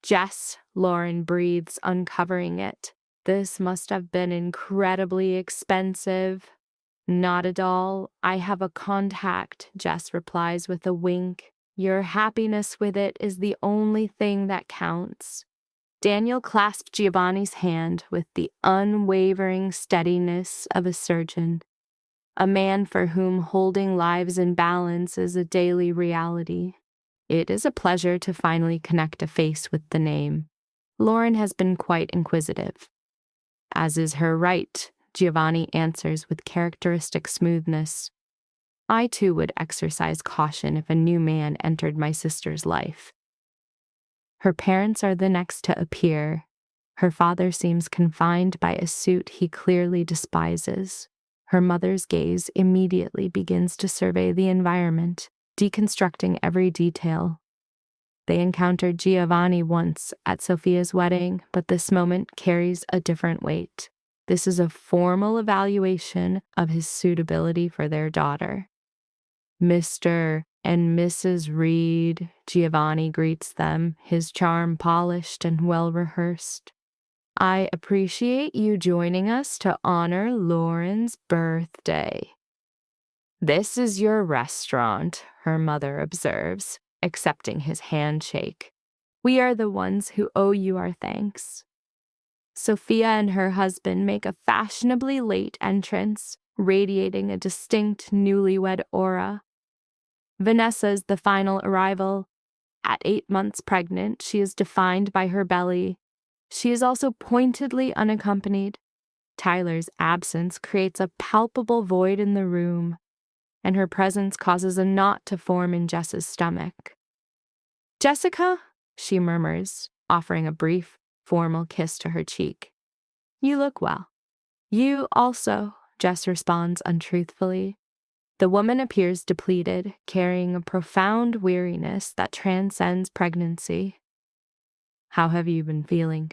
"Jess," Lauren breathes, uncovering it. "This must have been incredibly expensive." "Not at all. I have a contact," Jess replies with a wink. "Your happiness with it is the only thing that counts." Daniel clasped Giovanni's hand with the unwavering steadiness of a surgeon, a man for whom holding lives in balance is a daily reality. It is a pleasure to finally connect a face with the name. Lauren has been quite inquisitive. "As is her right," Giovanni answers with characteristic smoothness. "I too would exercise caution if a new man entered my sister's life." Her parents are the next to appear. Her father seems confined by a suit he clearly despises. Her mother's gaze immediately begins to survey the environment, deconstructing every detail. They encountered Giovanni once at Sophia's wedding, but this moment carries a different weight. This is a formal evaluation of his suitability for their daughter. "Mr. and Mrs. Reed," Giovanni greets them, his charm polished and well-rehearsed. "I appreciate you joining us to honor Lauren's birthday." "This is your restaurant," her mother observes, accepting his handshake. "We are the ones who owe you our thanks." Sophia and her husband make a fashionably late entrance, radiating a distinct newlywed aura. Vanessa is the final arrival. At 8 months pregnant, she is defined by her belly. She is also pointedly unaccompanied. Tyler's absence creates a palpable void in the room, and her presence causes a knot to form in Jess's stomach. "Jessica," she murmurs, offering a brief, formal kiss to her cheek. "You look well." "You also," Jess responds untruthfully. The woman appears depleted, carrying a profound weariness that transcends pregnancy. "How have you been feeling?"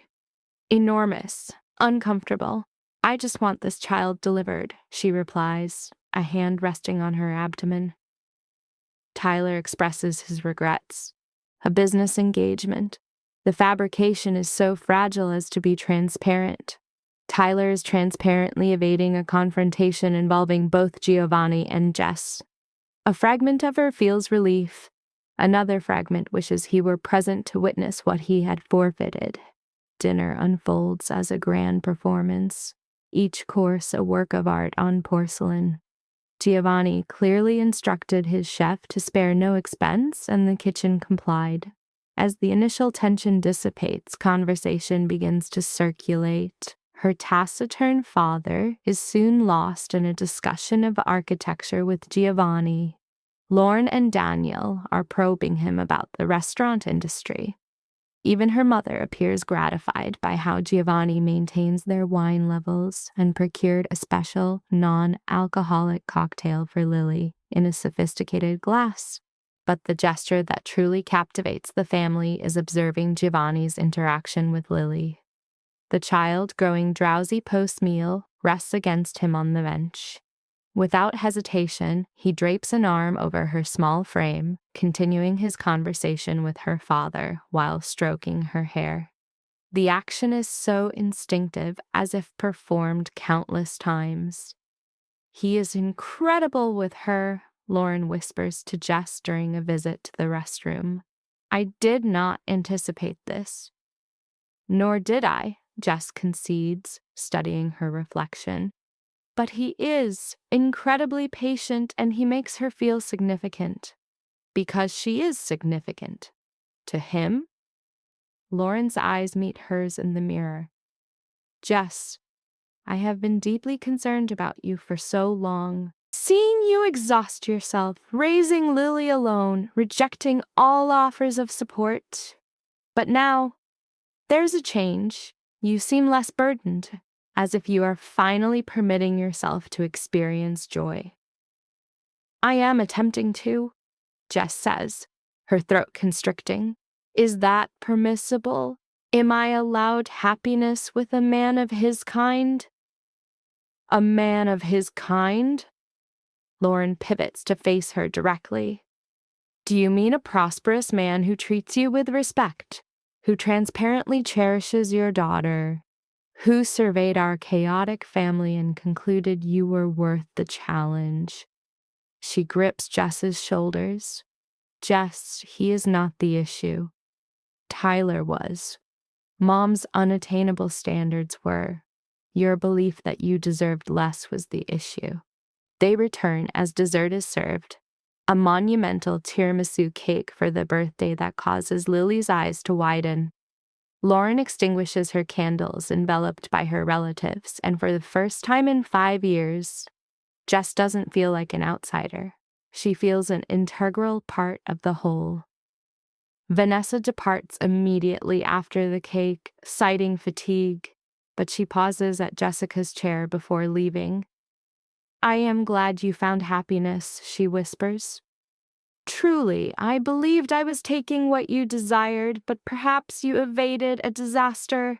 "Enormous. Uncomfortable. I just want this child delivered," she replies, a hand resting on her abdomen. Tyler expresses his regrets. "A business engagement. The fabrication is so fragile as to be transparent." Tyler is transparently evading a confrontation involving both Giovanni and Jess. A fragment of her feels relief. Another fragment wishes he were present to witness what he had forfeited. Dinner unfolds as a grand performance, each course a work of art on porcelain. Giovanni clearly instructed his chef to spare no expense, and the kitchen complied. As the initial tension dissipates, conversation begins to circulate. Her taciturn father is soon lost in a discussion of architecture with Giovanni. Lauren and Daniel are probing him about the restaurant industry. Even her mother appears gratified by how Giovanni maintains their wine levels and procured a special, non-alcoholic cocktail for Lily in a sophisticated glass. But the gesture that truly captivates the family is observing Giovanni's interaction with Lily. The child, growing drowsy post-meal, rests against him on the bench. Without hesitation, he drapes an arm over her small frame, continuing his conversation with her father while stroking her hair. The action is so instinctive, as if performed countless times. "He is incredible with her," Lauren whispers to Jess during a visit to the restroom. "I did not anticipate this." "Nor did I," Jess concedes, studying her reflection. But he is incredibly patient and he makes her feel significant. Because she is significant. To him? Lauren's eyes meet hers in the mirror. Jess, I have been deeply concerned about you for so long. Seeing you exhaust yourself, raising Lily alone, rejecting all offers of support. But now, there's a change. You seem less burdened, as if you are finally permitting yourself to experience joy. I am attempting to, Jess says, her throat constricting. Is that permissible? Am I allowed happiness with a man of his kind? A man of his kind? Lauren pivots to face her directly. Do you mean a prosperous man who treats you with respect, who transparently cherishes your daughter, who surveyed our chaotic family and concluded you were worth the challenge? She grips Jess's shoulders. Jess, he is not the issue. Tyler was. Mom's unattainable standards were. Your belief that you deserved less was the issue. They return as dessert is served, a monumental tiramisu cake for the birthday that causes Lily's eyes to widen. Lauren extinguishes her candles enveloped by her relatives, and for the first time in 5 years, Jess doesn't feel like an outsider. She feels an integral part of the whole. Vanessa departs immediately after the cake, citing fatigue, but she pauses at Jessica's chair before leaving. I am glad you found happiness, she whispers. Truly, I believed I was taking what you desired, but perhaps you evaded a disaster.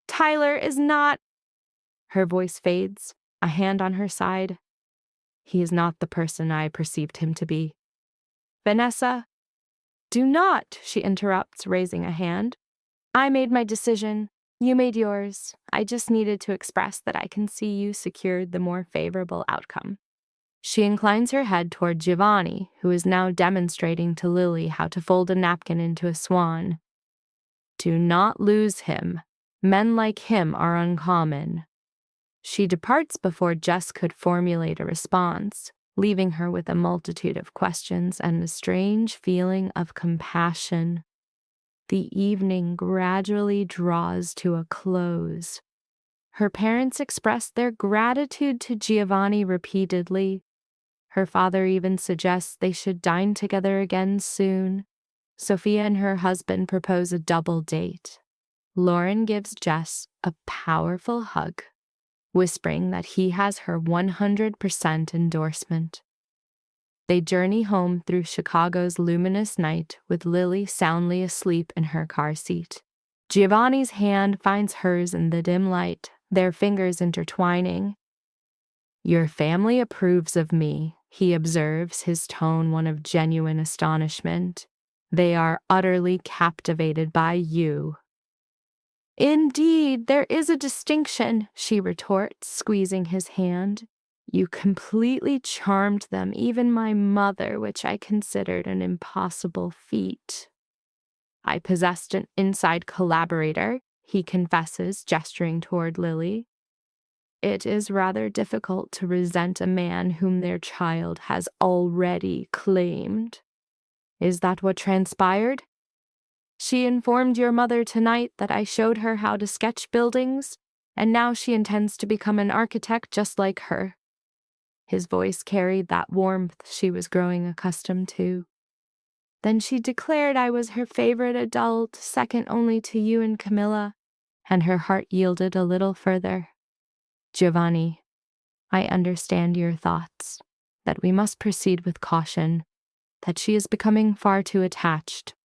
Tyler is not... Her voice fades, a hand on her side. He is not the person I perceived him to be. Vanessa, do not, she interrupts, raising a hand. I made my decision. You made yours. I just needed to express that I can see you secured the more favorable outcome. She inclines her head toward Giovanni, who is now demonstrating to Lily how to fold a napkin into a swan. Do not lose him. Men like him are uncommon. She departs before Jess could formulate a response, leaving her with a multitude of questions and a strange feeling of compassion. The evening gradually draws to a close. Her parents express their gratitude to Giovanni repeatedly. Her father even suggests they should dine together again soon. Sophia and her husband propose a double date. Lauren gives Jess a powerful hug, whispering that he has her 100% endorsement. They journey home through Chicago's luminous night with Lily soundly asleep in her car seat. Giovanni's hand finds hers in the dim light, their fingers intertwining. Your family approves of me, he observes, his tone one of genuine astonishment. They are utterly captivated by you. Indeed, there is a distinction, she retorts, squeezing his hand. You completely charmed them, even my mother, which I considered an impossible feat. I possessed an inside collaborator, he confesses, gesturing toward Lily. It is rather difficult to resent a man whom their child has already claimed. Is that what transpired? She informed your mother tonight that I showed her how to sketch buildings, and now she intends to become an architect just like her. His voice carried that warmth she was growing accustomed to. Then she declared I was her favorite adult, second only to you and Camilla, and her heart yielded a little further. Giovanni, I understand your thoughts, that we must proceed with caution, that she is becoming far too attached,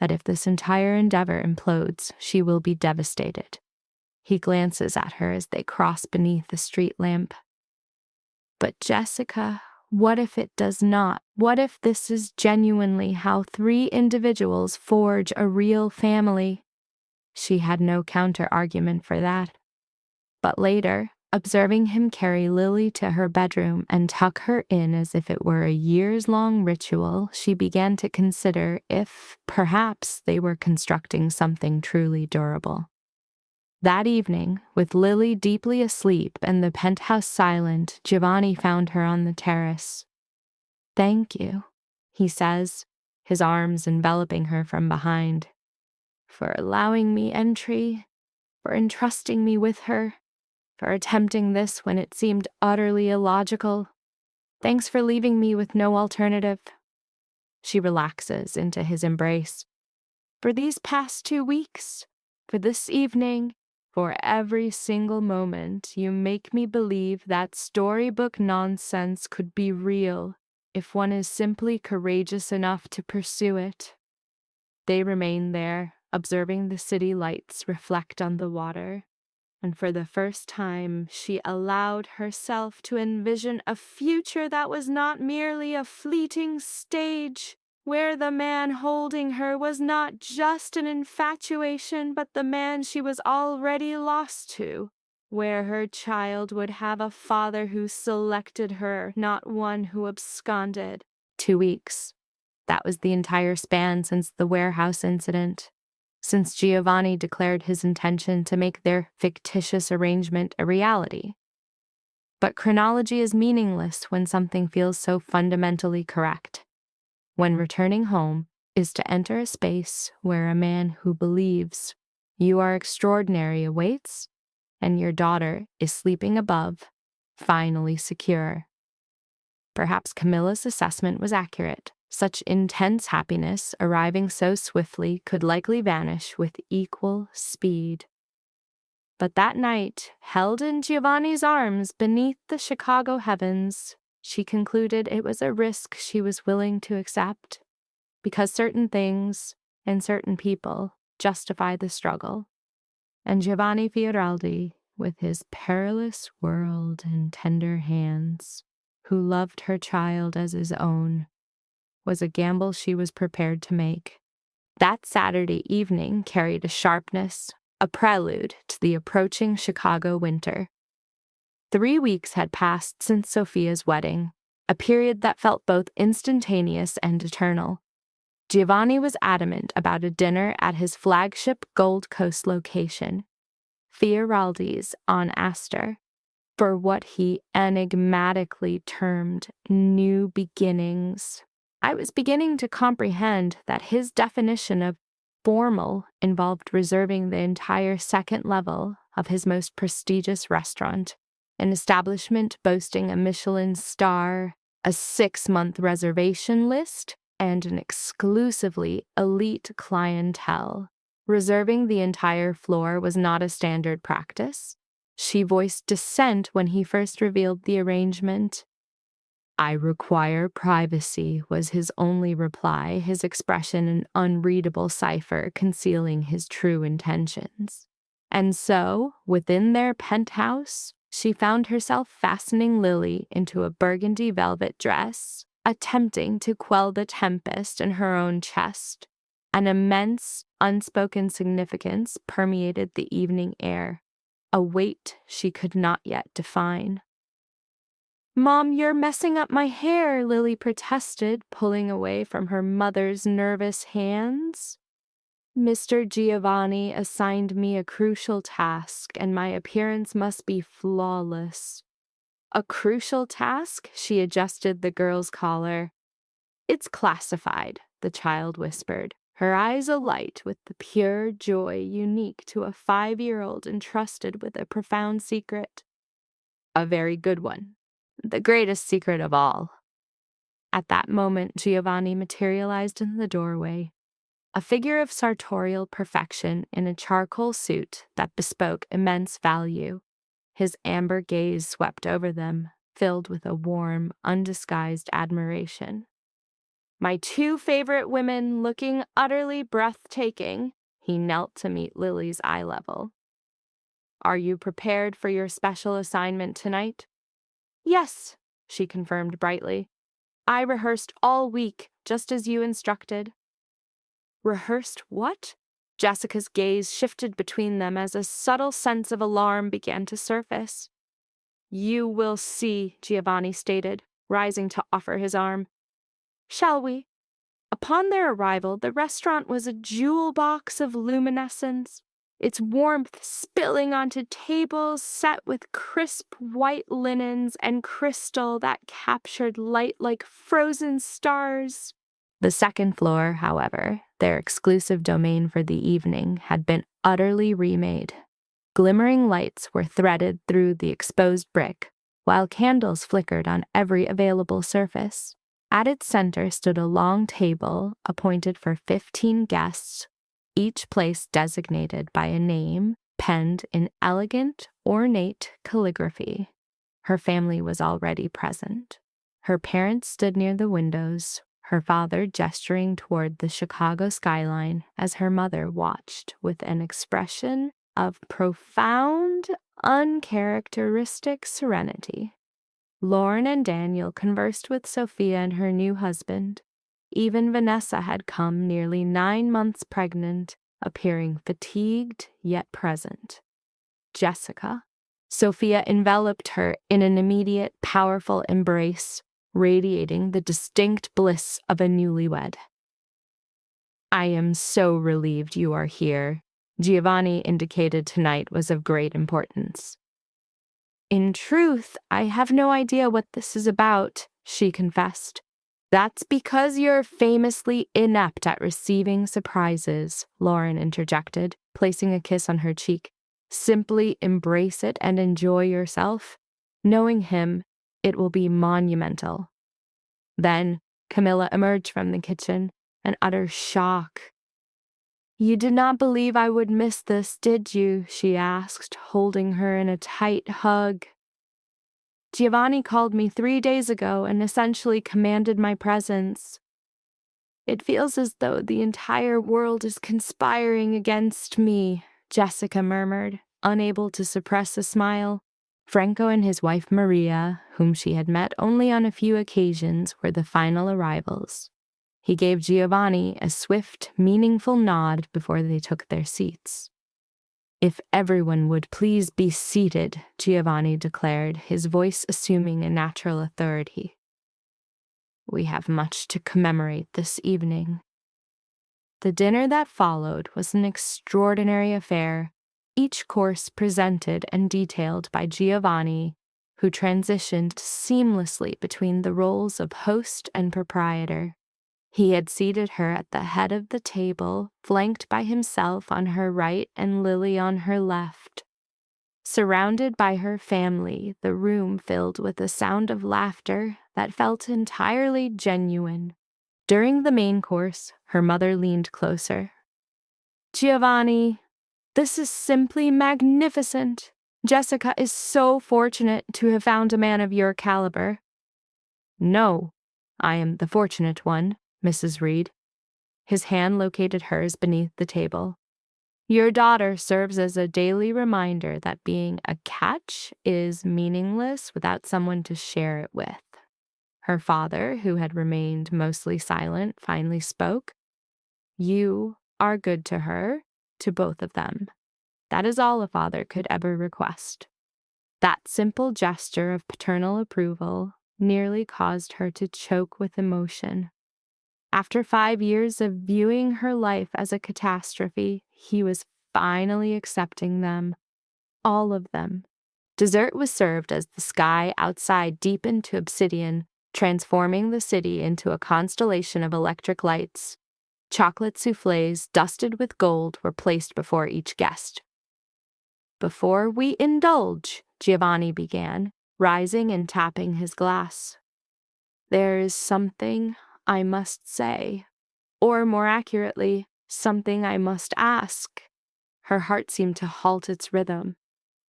that if this entire endeavor implodes, she will be devastated. He glances at her as they cross beneath the street lamp. But Jessica, what if it does not? What if this is genuinely how 3 individuals forge a real family? She had no counter-argument for that. But later, observing him carry Lily to her bedroom and tuck her in as if it were a years-long ritual, she began to consider if, perhaps, they were constructing something truly durable. That evening, with Lily deeply asleep and the penthouse silent, Giovanni found her on the terrace. "Thank you," he says, his arms enveloping her from behind, "for allowing me entry, for entrusting me with her, for attempting this when it seemed utterly illogical. Thanks for leaving me with no alternative." She relaxes into his embrace. "For these past 2 weeks, for this evening, for every single moment, you make me believe that storybook nonsense could be real if one is simply courageous enough to pursue it." They remain there, observing the city lights reflect on the water. And for the first time, she allowed herself to envision a future that was not merely a fleeting stage, where the man holding her was not just an infatuation, but the man she was already lost to, where her child would have a father who selected her, not one who absconded. 2 weeks. That was the entire span since the warehouse incident, since Giovanni declared his intention to make their fictitious arrangement a reality. But chronology is meaningless when something feels so fundamentally correct. When returning home is to enter a space where a man who believes you are extraordinary awaits, and your daughter is sleeping above, finally secure. Perhaps Camilla's assessment was accurate. Such intense happiness, arriving so swiftly, could likely vanish with equal speed. But that night, held in Giovanni's arms beneath the Chicago heavens, she concluded it was a risk she was willing to accept, because certain things and certain people justify the struggle. And Giovanni Fioraldi, with his perilous world in tender hands, who loved her child as his own, was a gamble she was prepared to make. That Saturday evening carried a sharpness, a prelude to the approaching Chicago winter. 3 weeks had passed since Sophia's wedding, a period that felt both instantaneous and eternal. Giovanni was adamant about a dinner at his flagship Gold Coast location, Fioraldi's on Astor, for what he enigmatically termed new beginnings. I was beginning to comprehend that his definition of formal involved reserving the entire second level of his most prestigious restaurant, an establishment boasting a Michelin star, a 6-month reservation list, and an exclusively elite clientele. Reserving the entire floor was not a standard practice. She voiced dissent when he first revealed the arrangement. "I require privacy," was his only reply, his expression an unreadable cipher concealing his true intentions. And so, within their penthouse, she found herself fastening Lily into a burgundy velvet dress, attempting to quell the tempest in her own chest. An immense, unspoken significance permeated the evening air, a weight she could not yet define. "Mom, you're messing up my hair," Lily protested, pulling away from her mother's nervous hands. "Mr. Giovanni assigned me a crucial task, and my appearance must be flawless." "A crucial task?" She adjusted the girl's collar. "It's classified," the child whispered, her eyes alight with the pure joy unique to a 5-year-old entrusted with a profound secret. "A very good one. The greatest secret of all." At that moment, Giovanni materialized in the doorway, a figure of sartorial perfection in a charcoal suit that bespoke immense value. His amber gaze swept over them, filled with a warm, undisguised admiration. "My 2 favorite women looking utterly breathtaking." He knelt to meet Lily's eye level. "Are you prepared for your special assignment tonight?" "Yes," she confirmed brightly. "I rehearsed all week, just as you instructed." "Rehearsed what?" Jessica's gaze shifted between them as a subtle sense of alarm began to surface. "You will see," Giovanni stated, rising to offer his arm. "Shall we?" Upon their arrival, the restaurant was a jewel box of luminescence. its warmth spilling onto tables set with crisp white linens and crystal that captured light like frozen stars. The second floor, however, their exclusive domain for the evening, had been utterly remade. Glimmering lights were threaded through the exposed brick, while candles flickered on every available surface. At its center stood a long table appointed for 15 guests, each place designated by a name penned in elegant, ornate calligraphy. Her family was already present. Her parents stood near the windows, her father gesturing toward the Chicago skyline as her mother watched with an expression of profound, uncharacteristic serenity. Lauren and Daniel conversed with Sophia and her new husband. Even Vanessa had come nearly 9 months pregnant, appearing fatigued yet present. Jessica. Sophia enveloped her in an immediate, powerful embrace, radiating the distinct bliss of a newlywed. "I am so relieved you are here. Giovanni indicated tonight was of great importance." "In truth, I have no idea what this is about," she confessed. "That's because you're famously inept at receiving surprises," Lauren interjected, placing a kiss on her cheek. "Simply embrace it and enjoy yourself. Knowing him, it will be monumental." Then Camilla emerged from the kitchen, an utter shock. "You did not believe I would miss this, did you?" she asked, holding her in a tight hug. "Giovanni called me 3 days ago and essentially commanded my presence. It feels as though the entire world is conspiring against me," Jessica murmured, unable to suppress a smile. Franco and his wife Maria, whom she had met only on a few occasions, were the final arrivals. He gave Giovanni a swift, meaningful nod before they took their seats. "If everyone would please be seated," Giovanni declared, his voice assuming a natural authority. "We have much to commemorate this evening." The dinner that followed was an extraordinary affair, each course presented and detailed by Giovanni, who transitioned seamlessly between the roles of host and proprietor. He had seated her at the head of the table, flanked by himself on her right and Lily on her left. Surrounded by her family, the room filled with a sound of laughter that felt entirely genuine. During the main course, her mother leaned closer. "Giovanni, this is simply magnificent. Jessica is so fortunate to have found a man of your caliber." "No, I am the fortunate one, Mrs. Reed." His hand located hers beneath the table. "Your daughter serves as a daily reminder that being a catch is meaningless without someone to share it with." Her father, who had remained mostly silent, finally spoke. "You are good to her, to both of them. That is all a father could ever request." That simple gesture of paternal approval nearly caused her to choke with emotion. After 5 years of viewing her life as a catastrophe, he was finally accepting them. All of them. Dessert was served as the sky outside deepened to obsidian, transforming the city into a constellation of electric lights. Chocolate soufflés dusted with gold were placed before each guest. "Before we indulge," Giovanni began, rising and tapping his glass, "there is something I must say, or more accurately, something I must ask." Her heart seemed to halt its rhythm.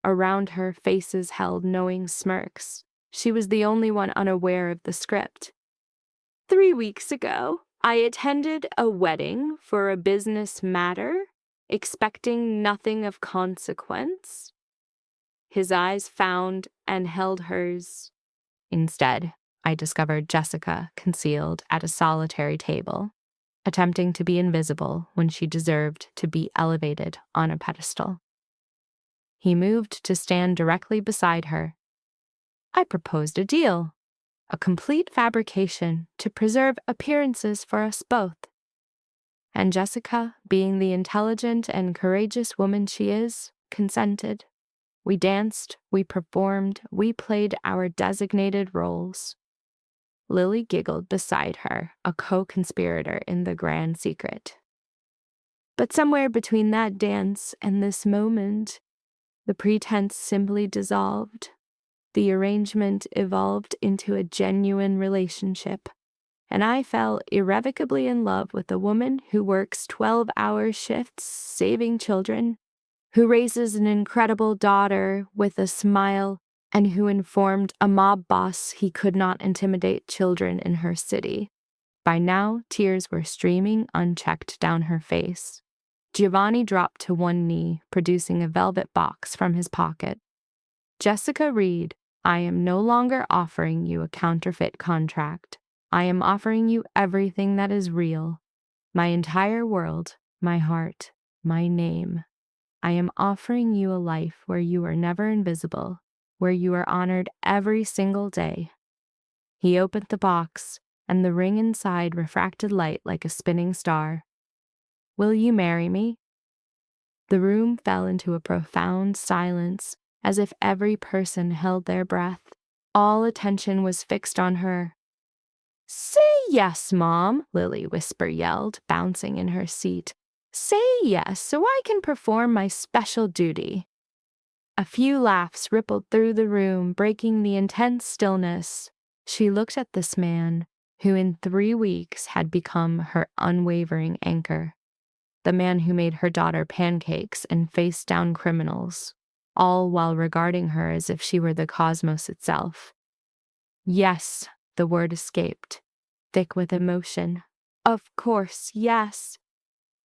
Around her, faces held knowing smirks. She was the only one unaware of the script. "3 weeks ago, I attended a wedding for a business matter, expecting nothing of consequence." His eyes found and held hers. Instead, I discovered Jessica concealed at a solitary table, attempting to be invisible when she deserved to be elevated on a pedestal. He moved to stand directly beside her. "I proposed a deal, a complete fabrication to preserve appearances for us both." and Jessica, being the intelligent and courageous woman she is, consented. We danced, we performed, we played our designated roles. Lily giggled beside her, a co-conspirator in the grand secret. But somewhere between that dance and this moment, the pretense simply dissolved. The arrangement evolved into a genuine relationship, and I fell irrevocably in love with a woman who works 12-hour shifts saving children, who raises an incredible daughter with a smile, and who informed a mob boss he could not intimidate children in her city. By now, tears were streaming unchecked down her face. Giovanni dropped to one knee, producing a velvet box from his pocket. Jessica Reed, I am no longer offering you a counterfeit contract. I am offering you everything that is real. My entire world, my heart, my name. I am offering you a life where you are never invisible, where you are honored every single day. He opened the box, and the ring inside refracted light like a spinning star. Will you marry me? The room fell into a profound silence, as if every person held their breath. All attention was fixed on her. Say yes, Mom, Lily Whisper yelled, bouncing in her seat. Say yes, so I can perform my special duty. A few laughs rippled through the room, breaking the intense stillness. She looked at this man, who in 3 weeks had become her unwavering anchor. The man who made her daughter pancakes and faced down criminals, all while regarding her as if she were the cosmos itself. Yes, the word escaped, thick with emotion. Of course, yes.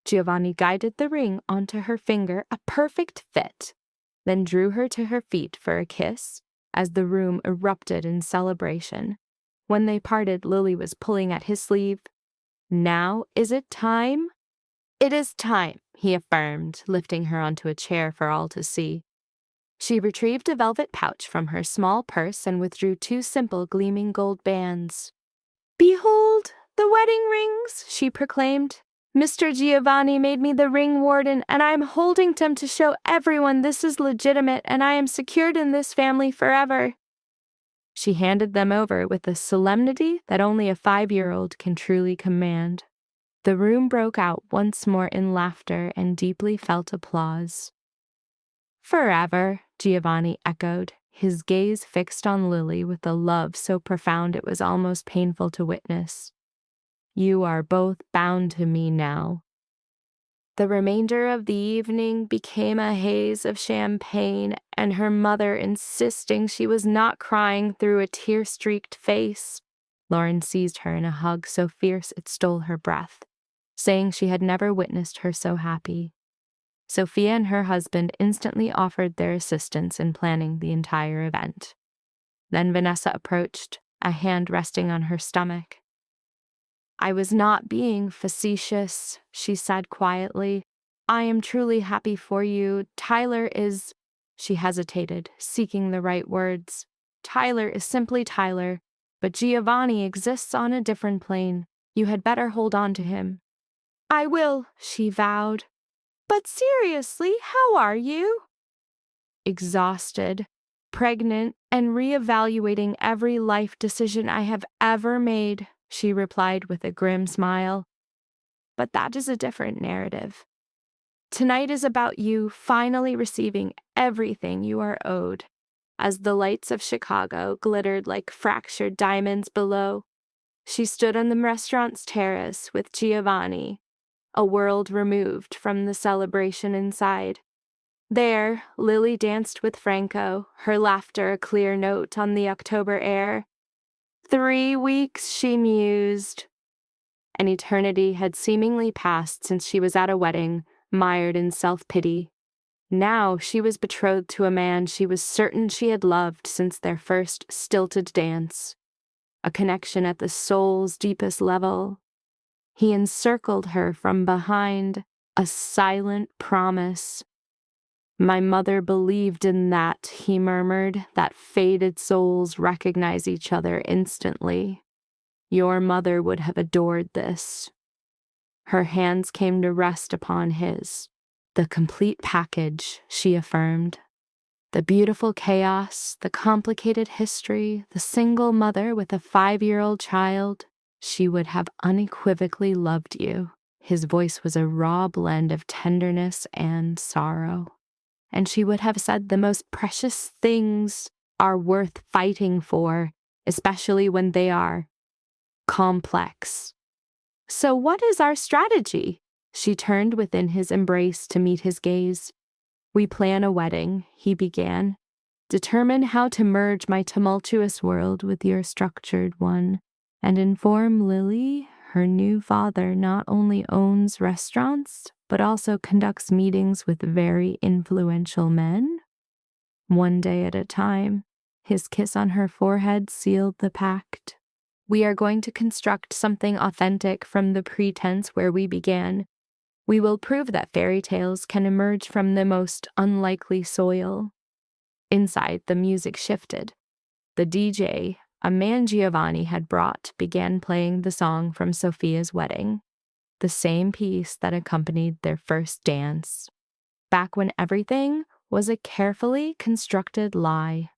Giovanni guided the ring onto her finger, a perfect fit, then drew her to her feet for a kiss as the room erupted in celebration. When they parted, Lily was pulling at his sleeve. Now is it time? It is time, he affirmed, lifting her onto a chair for all to see. She retrieved a velvet pouch from her small purse and withdrew 2 simple gleaming gold bands. Behold, the wedding rings, she proclaimed. Mr. Giovanni made me the ring warden, and I am holding them to show everyone this is legitimate and I am secured in this family forever. She handed them over with a solemnity that only a 5-year-old can truly command. The room broke out once more in laughter and deeply felt applause. Forever, Giovanni echoed, his gaze fixed on Lily with a love so profound it was almost painful to witness. You are both bound to me now. The remainder of the evening became a haze of champagne, and her mother insisting she was not crying through a tear-streaked face. Lauren seized her in a hug so fierce it stole her breath, saying she had never witnessed her so happy. Sophia and her husband instantly offered their assistance in planning the entire event. Then Vanessa approached, a hand resting on her stomach. I was not being facetious, she said quietly. I am truly happy for you. Tyler is... She hesitated, seeking the right words. Tyler is simply Tyler, but Giovanni exists on a different plane. You had better hold on to him. I will, she vowed. But seriously, how are you? Exhausted, pregnant, and reevaluating every life decision I have ever made, she replied with a grim smile. But that is a different narrative. Tonight is about you finally receiving everything you are owed. As the lights of Chicago glittered like fractured diamonds below, she stood on the restaurant's terrace with Giovanni, a world removed from the celebration inside. There, Lily danced with Franco, her laughter a clear note on the October air. 3 weeks, she mused. An eternity had seemingly passed since she was at a wedding, mired in self-pity. Now she was betrothed to a man she was certain she had loved since their first stilted dance. A connection at the soul's deepest level. He encircled her from behind, a silent promise. My mother believed in that, he murmured, that fated souls recognize each other instantly. Your mother would have adored this. Her hands came to rest upon his. The complete package, she affirmed. The beautiful chaos, the complicated history, the single mother with a 5-year-old child. She would have unequivocally loved you. His voice was a raw blend of tenderness and sorrow. And she would have said the most precious things are worth fighting for, especially when they are complex. So what is our strategy? She turned within his embrace to meet his gaze. We plan a wedding, he began. Determine how to merge my tumultuous world with your structured one, and inform Lily, her new father not only owns restaurants, but also conducts meetings with very influential men. One day at a time, his kiss on her forehead sealed the pact. We are going to construct something authentic from the pretense where we began. We will prove that fairy tales can emerge from the most unlikely soil. Inside, the music shifted. The DJ, a man Giovanni had brought, began playing the song from Sophia's wedding, the same piece that accompanied their first dance, back when everything was a carefully constructed lie.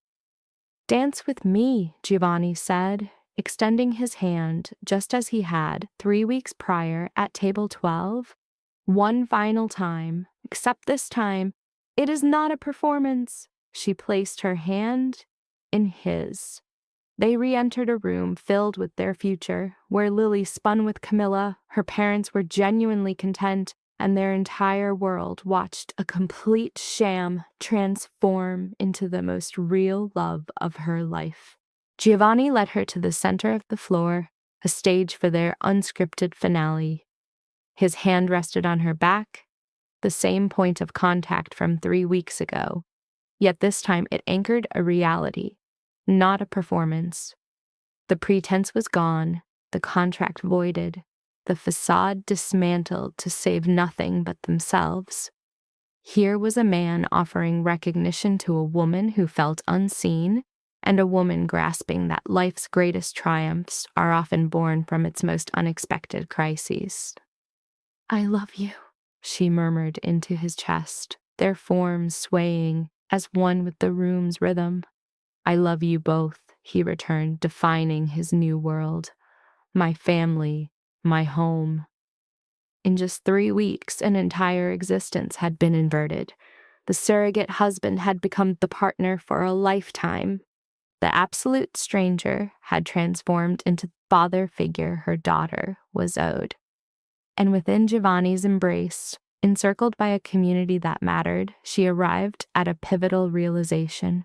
Dance with me, Giovanni said, extending his hand just as he had 3 weeks prior at table 12. One final time, except this time, it is not a performance. She placed her hand in his. They re-entered a room filled with their future, where Lily spun with Camilla, her parents were genuinely content, and their entire world watched a complete sham transform into the most real love of her life. Giovanni led her to the center of the floor, a stage for their unscripted finale. His hand rested on her back, the same point of contact from 3 weeks ago, yet this time it anchored a reality, not a performance. The pretense was gone, the contract voided, the facade dismantled to save nothing but themselves. Here was a man offering recognition to a woman who felt unseen, and a woman grasping that life's greatest triumphs are often born from its most unexpected crises. I love you, she murmured into his chest, their forms swaying as one with the room's rhythm. I love you both, he returned, defining his new world. My family, my home. In just 3 weeks, an entire existence had been inverted. The surrogate husband had become the partner for a lifetime. The absolute stranger had transformed into the father figure her daughter was owed. And within Giovanni's embrace, encircled by a community that mattered, she arrived at a pivotal realization.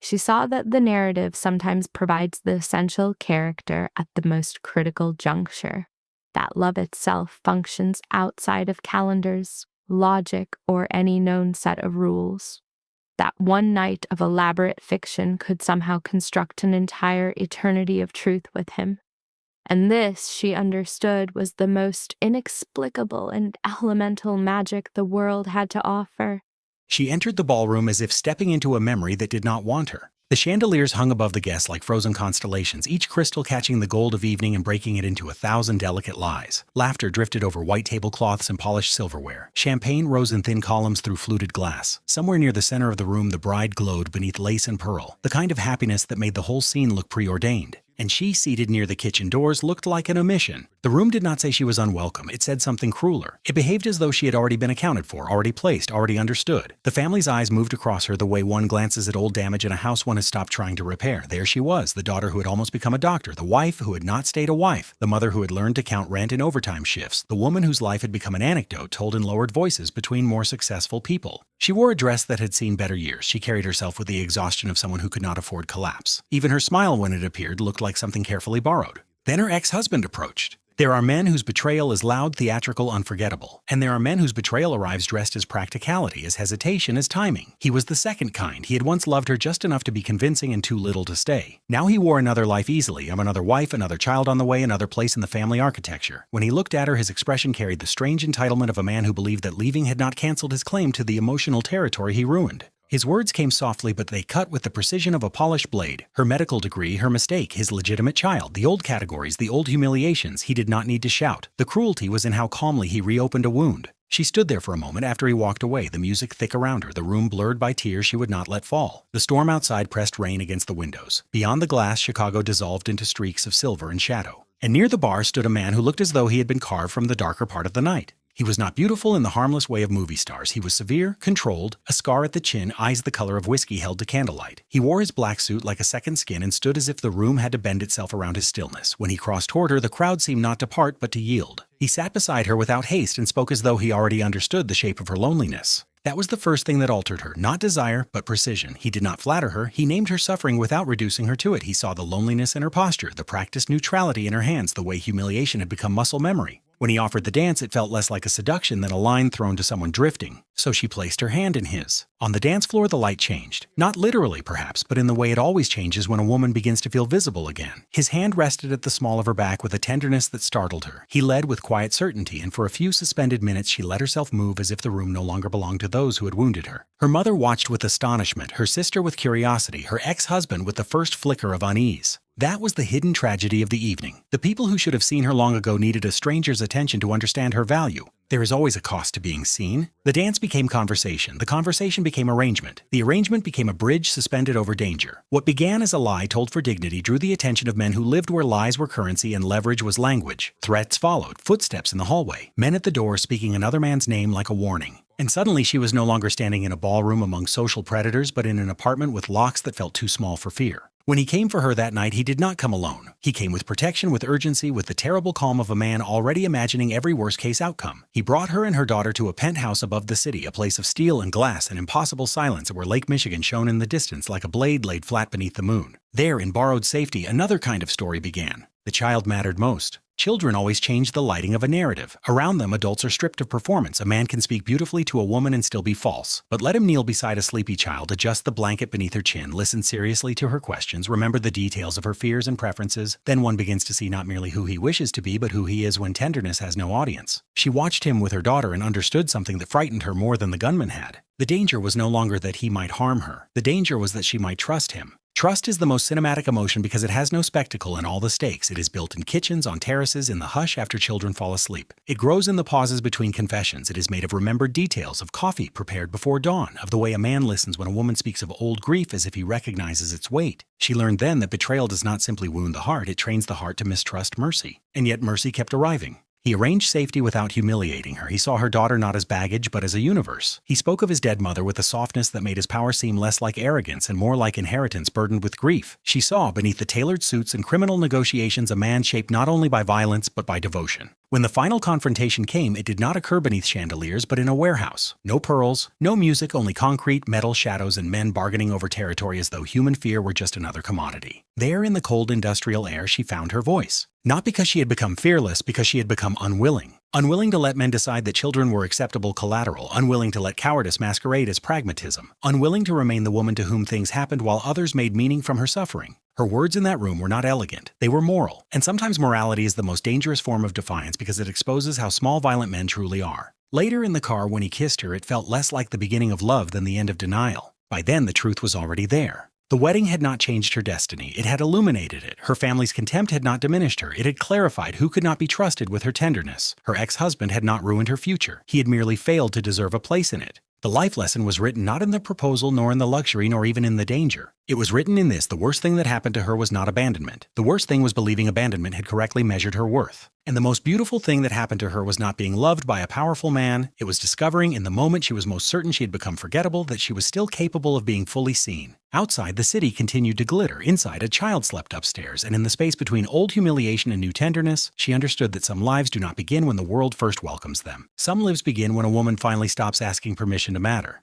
She saw that the narrative sometimes provides the essential character at the most critical juncture, that love itself functions outside of calendars, logic, or any known set of rules. That one night of elaborate fiction could somehow construct an entire eternity of truth with him. And this, she understood, was the most inexplicable and elemental magic the world had to offer. She entered the ballroom as if stepping into a memory that did not want her. The chandeliers hung above the guests like frozen constellations, each crystal catching the gold of evening and breaking it into 1,000 delicate lies. Laughter drifted over white tablecloths and polished silverware. Champagne rose in thin columns through fluted glass. Somewhere near the center of the room, the bride glowed beneath lace and pearl, the kind of happiness that made the whole scene look preordained. And she, seated near the kitchen doors, looked like an omission. The room did not say she was unwelcome. It said something crueler. It behaved as though she had already been accounted for, already placed, already understood. The family's eyes moved across her the way one glances at old damage in a house one has stopped trying to repair. There she was, the daughter who had almost become a doctor, the wife who had not stayed a wife, the mother who had learned to count rent and overtime shifts, the woman whose life had become an anecdote told in lowered voices between more successful people. She wore a dress that had seen better years. She carried herself with the exhaustion of someone who could not afford collapse. Even her smile when it appeared looked like something carefully borrowed. Then her ex-husband approached. There are men whose betrayal is loud, theatrical, unforgettable. And there are men whose betrayal arrives dressed as practicality, as hesitation, as timing. He was the second kind. He had once loved her just enough to be convincing and too little to stay. Now he wore another life easily, of another wife, another child on the way, another place in the family architecture. When he looked at her, his expression carried the strange entitlement of a man who believed that leaving had not canceled his claim to the emotional territory he ruined. His words came softly, but they cut with the precision of a polished blade. Her medical degree, her mistake, his legitimate child, the old categories, the old humiliations. He did not need to shout. The cruelty was in how calmly he reopened a wound. She stood there for a moment after he walked away, the music thick around her, the room blurred by tears she would not let fall. The storm outside pressed rain against the windows. Beyond the glass, Chicago dissolved into streaks of silver and shadow. And near the bar stood a man who looked as though he had been carved from the darker part of the night. He was not beautiful in the harmless way of movie stars. He was severe, controlled, a scar at the chin, eyes the color of whiskey held to candlelight. He wore his black suit like a second skin and stood as if the room had to bend itself around his stillness. When he crossed toward her, the crowd seemed not to part but to yield. He sat beside her without haste and spoke as though he already understood the shape of her loneliness. That was the first thing that altered her, not desire, but precision. He did not flatter her. He named her suffering without reducing her to it. He saw the loneliness in her posture, the practiced neutrality in her hands, the way humiliation had become muscle memory. When he offered the dance, it felt less like a seduction than a line thrown to someone drifting. So she placed her hand in his. On the dance floor, the light changed. Not literally, perhaps, but in the way it always changes when a woman begins to feel visible again. His hand rested at the small of her back with a tenderness that startled her. He led with quiet certainty, and for a few suspended minutes she let herself move as if the room no longer belonged to those who had wounded her. Her mother watched with astonishment, her sister with curiosity, her ex-husband with the first flicker of unease. That was the hidden tragedy of the evening. The people who should have seen her long ago needed a stranger's attention to understand her value. There is always a cost to being seen. The dance became conversation. The conversation became arrangement. The arrangement became a bridge suspended over danger. What began as a lie told for dignity drew the attention of men who lived where lies were currency and leverage was language. Threats followed, footsteps in the hallway, men at the door speaking another man's name like a warning. And suddenly she was no longer standing in a ballroom among social predators, but in an apartment with locks that felt too small for fear. When he came for her that night, he did not come alone. He came with protection, with urgency, with the terrible calm of a man already imagining every worst-case outcome. He brought her and her daughter to a penthouse above the city, a place of steel and glass and impossible silence where Lake Michigan shone in the distance like a blade laid flat beneath the moon. There, in borrowed safety, another kind of story began. The child mattered most. Children always change the lighting of a narrative. Around them, adults are stripped of performance. A man can speak beautifully to a woman and still be false. But let him kneel beside a sleepy child, adjust the blanket beneath her chin, listen seriously to her questions, remember the details of her fears and preferences. Then one begins to see not merely who he wishes to be, but who he is when tenderness has no audience. She watched him with her daughter and understood something that frightened her more than the gunman had. The danger was no longer that he might harm her. The danger was that she might trust him. Trust is the most cinematic emotion because it has no spectacle in all the stakes. It is built in kitchens, on terraces, in the hush after children fall asleep. It grows in the pauses between confessions. It is made of remembered details, of coffee prepared before dawn, of the way a man listens when a woman speaks of old grief as if he recognizes its weight. She learned then that betrayal does not simply wound the heart, it trains the heart to mistrust mercy. And yet mercy kept arriving. He arranged safety without humiliating her. He saw her daughter not as baggage, but as a universe. He spoke of his dead mother with a softness that made his power seem less like arrogance and more like inheritance burdened with grief. She saw, beneath the tailored suits and criminal negotiations, a man shaped not only by violence, but by devotion. When the final confrontation came, it did not occur beneath chandeliers, but in a warehouse. No pearls, no music, only concrete, metal, shadows, and men bargaining over territory as though human fear were just another commodity. There, in the cold industrial air, she found her voice. Not because she had become fearless, because she had become unwilling. Unwilling to let men decide that children were acceptable collateral, unwilling to let cowardice masquerade as pragmatism, unwilling to remain the woman to whom things happened while others made meaning from her suffering. Her words in that room were not elegant, they were moral, and sometimes morality is the most dangerous form of defiance because it exposes how small violent men truly are. Later in the car when he kissed her, it felt less like the beginning of love than the end of denial. By then, the truth was already there. The wedding had not changed her destiny, it had illuminated it. Her family's contempt had not diminished her, it had clarified who could not be trusted with her tenderness. Her ex-husband had not ruined her future, he had merely failed to deserve a place in it. The life lesson was written not in the proposal, nor in the luxury, nor even in the danger. It was written in this: the worst thing that happened to her was not abandonment. The worst thing was believing abandonment had correctly measured her worth. And the most beautiful thing that happened to her was not being loved by a powerful man. It was discovering in the moment she was most certain she had become forgettable that she was still capable of being fully seen. Outside, the city continued to glitter. Inside, a child slept upstairs, and in the space between old humiliation and new tenderness, she understood that some lives do not begin when the world first welcomes them. Some lives begin when a woman finally stops asking permission to matter.